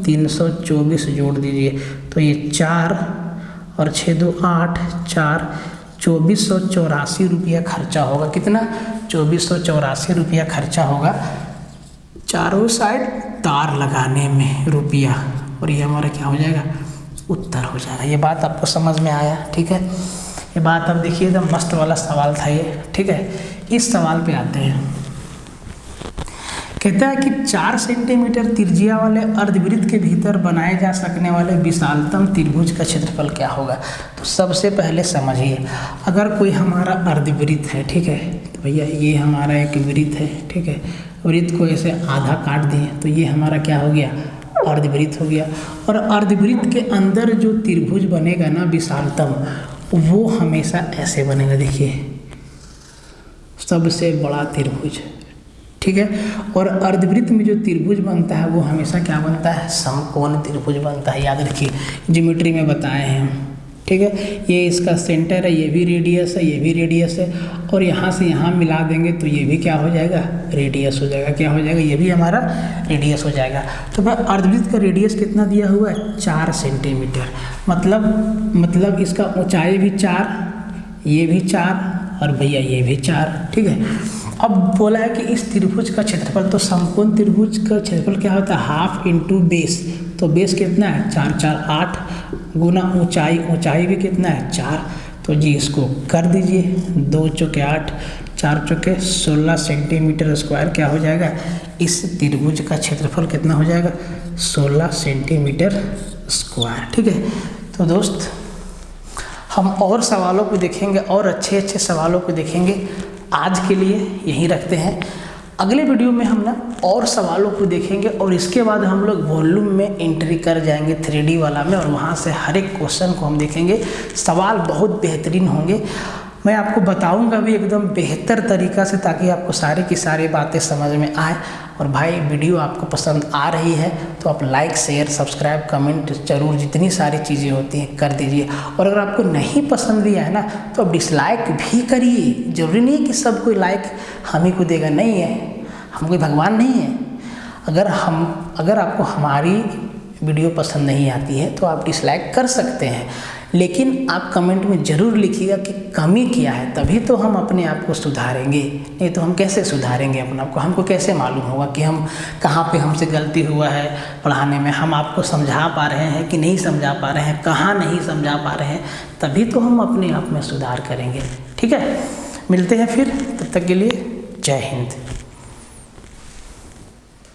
324 जोड़ दीजिए, तो ये 4 और 6 2 8 4 2484 रुपया खर्चा होगा। कितना 2484 रुपया खर्चा होगा चारों साइड तार लगाने में रुपया, और ये हमारा क्या हो जाएगा उत्तर हो जाएगा। ये बात आपको समझ में आया, ठीक है। ये बात अब देखिए एकदम मस्त वाला सवाल था ये, ठीक है। इस सवाल पे आते हैं। कहता है कि 4 सेंटीमीटर त्रिज्या वाले अर्धवृत्त के भीतर बनाए जा सकने वाले विशालतम त्रिभुज का क्षेत्रफल क्या होगा। तो सबसे पहले समझिए, अगर कोई हमारा अर्धवृत्त है, ठीक है, तो भैया ये हमारा एक वृत्त है, ठीक है। वृत्त को ऐसे आधा काट दिए तो ये हमारा क्या हो गया अर्धवृत्त हो गया। और अर्धवृत्त के अंदर जो त्रिभुज बनेगा ना विशालतम, वो हमेशा ऐसे बनेगा, देखिए सबसे बड़ा त्रिभुज, ठीक है। और अर्धवृत्त में जो त्रिभुज बनता है वो हमेशा क्या बनता है समकोण त्रिभुज बनता है, याद रखिए ज्योमेट्री में बताए हैं हम, ठीक है। ये इसका सेंटर है, ये भी रेडियस है, ये भी रेडियस है, और यहाँ से यहाँ मिला देंगे तो ये भी क्या हो जाएगा रेडियस हो जाएगा, क्या हो जाएगा ये भी हमारा रेडियस हो जाएगा। तो भाई अर्धवृत्त का रेडियस कितना दिया हुआ है 4 सेंटीमीटर, मतलब इसका ऊंचाई भी 4, ये भी 4 और भैया ये भी 4, ठीक है। अब बोला है कि इस त्रिभुज का क्षेत्रफल, तो समकोण त्रिभुज का क्षेत्रफल क्या होता है हाफ इंटू बेस, तो बेस कितना है 4 4 8 गुना ऊंचाई भी कितना है 4, तो जी इसको कर दीजिए 2 चौके 8 4 चौके 16 सेंटीमीटर स्क्वायर क्या हो जाएगा, इस त्रिभुज का क्षेत्रफल कितना हो जाएगा 16 सेंटीमीटर स्क्वायर, ठीक है। तो दोस्त हम और सवालों को देखेंगे, और अच्छे सवालों को देखेंगे। आज के लिए यहीं रखते हैं, अगले वीडियो में हम ना और सवालों को देखेंगे, और इसके बाद हम लोग वॉल्यूम में एंट्री कर जाएंगे 3D वाला में, और वहाँ से हर एक क्वेश्चन को हम देखेंगे। सवाल बहुत बेहतरीन होंगे, मैं आपको बताऊंगा भी एकदम बेहतर तरीक़ा से, ताकि आपको सारी की सारी बातें समझ में आए। और भाई वीडियो आपको पसंद आ रही है तो आप लाइक शेयर सब्सक्राइब कमेंट जरूर जितनी सारी चीज़ें होती हैं कर दीजिए, और अगर आपको नहीं पसंद भी आए ना तो आप डिसलाइक भी करिए। ज़रूरी नहीं कि सब कोई लाइक हम ही को देगा, नहीं है, हम कोई भगवान नहीं है। अगर आपको हमारी वीडियो पसंद नहीं आती है तो आप डिसलाइक कर सकते हैं, लेकिन आप कमेंट में ज़रूर लिखिएगा कि कमी क्या है, तभी तो हम अपने आप को सुधारेंगे। नहीं तो हम कैसे सुधारेंगे अपने आप को, हमको कैसे मालूम होगा कि हम कहाँ पे हमसे गलती हुआ है पढ़ाने में, हम आपको समझा पा रहे हैं कि नहीं समझा पा रहे हैं, कहाँ नहीं समझा पा रहे हैं, तभी तो हम अपने आप में सुधार करेंगे, ठीक है। मिलते हैं फिर, तब तक के लिए जय हिंद।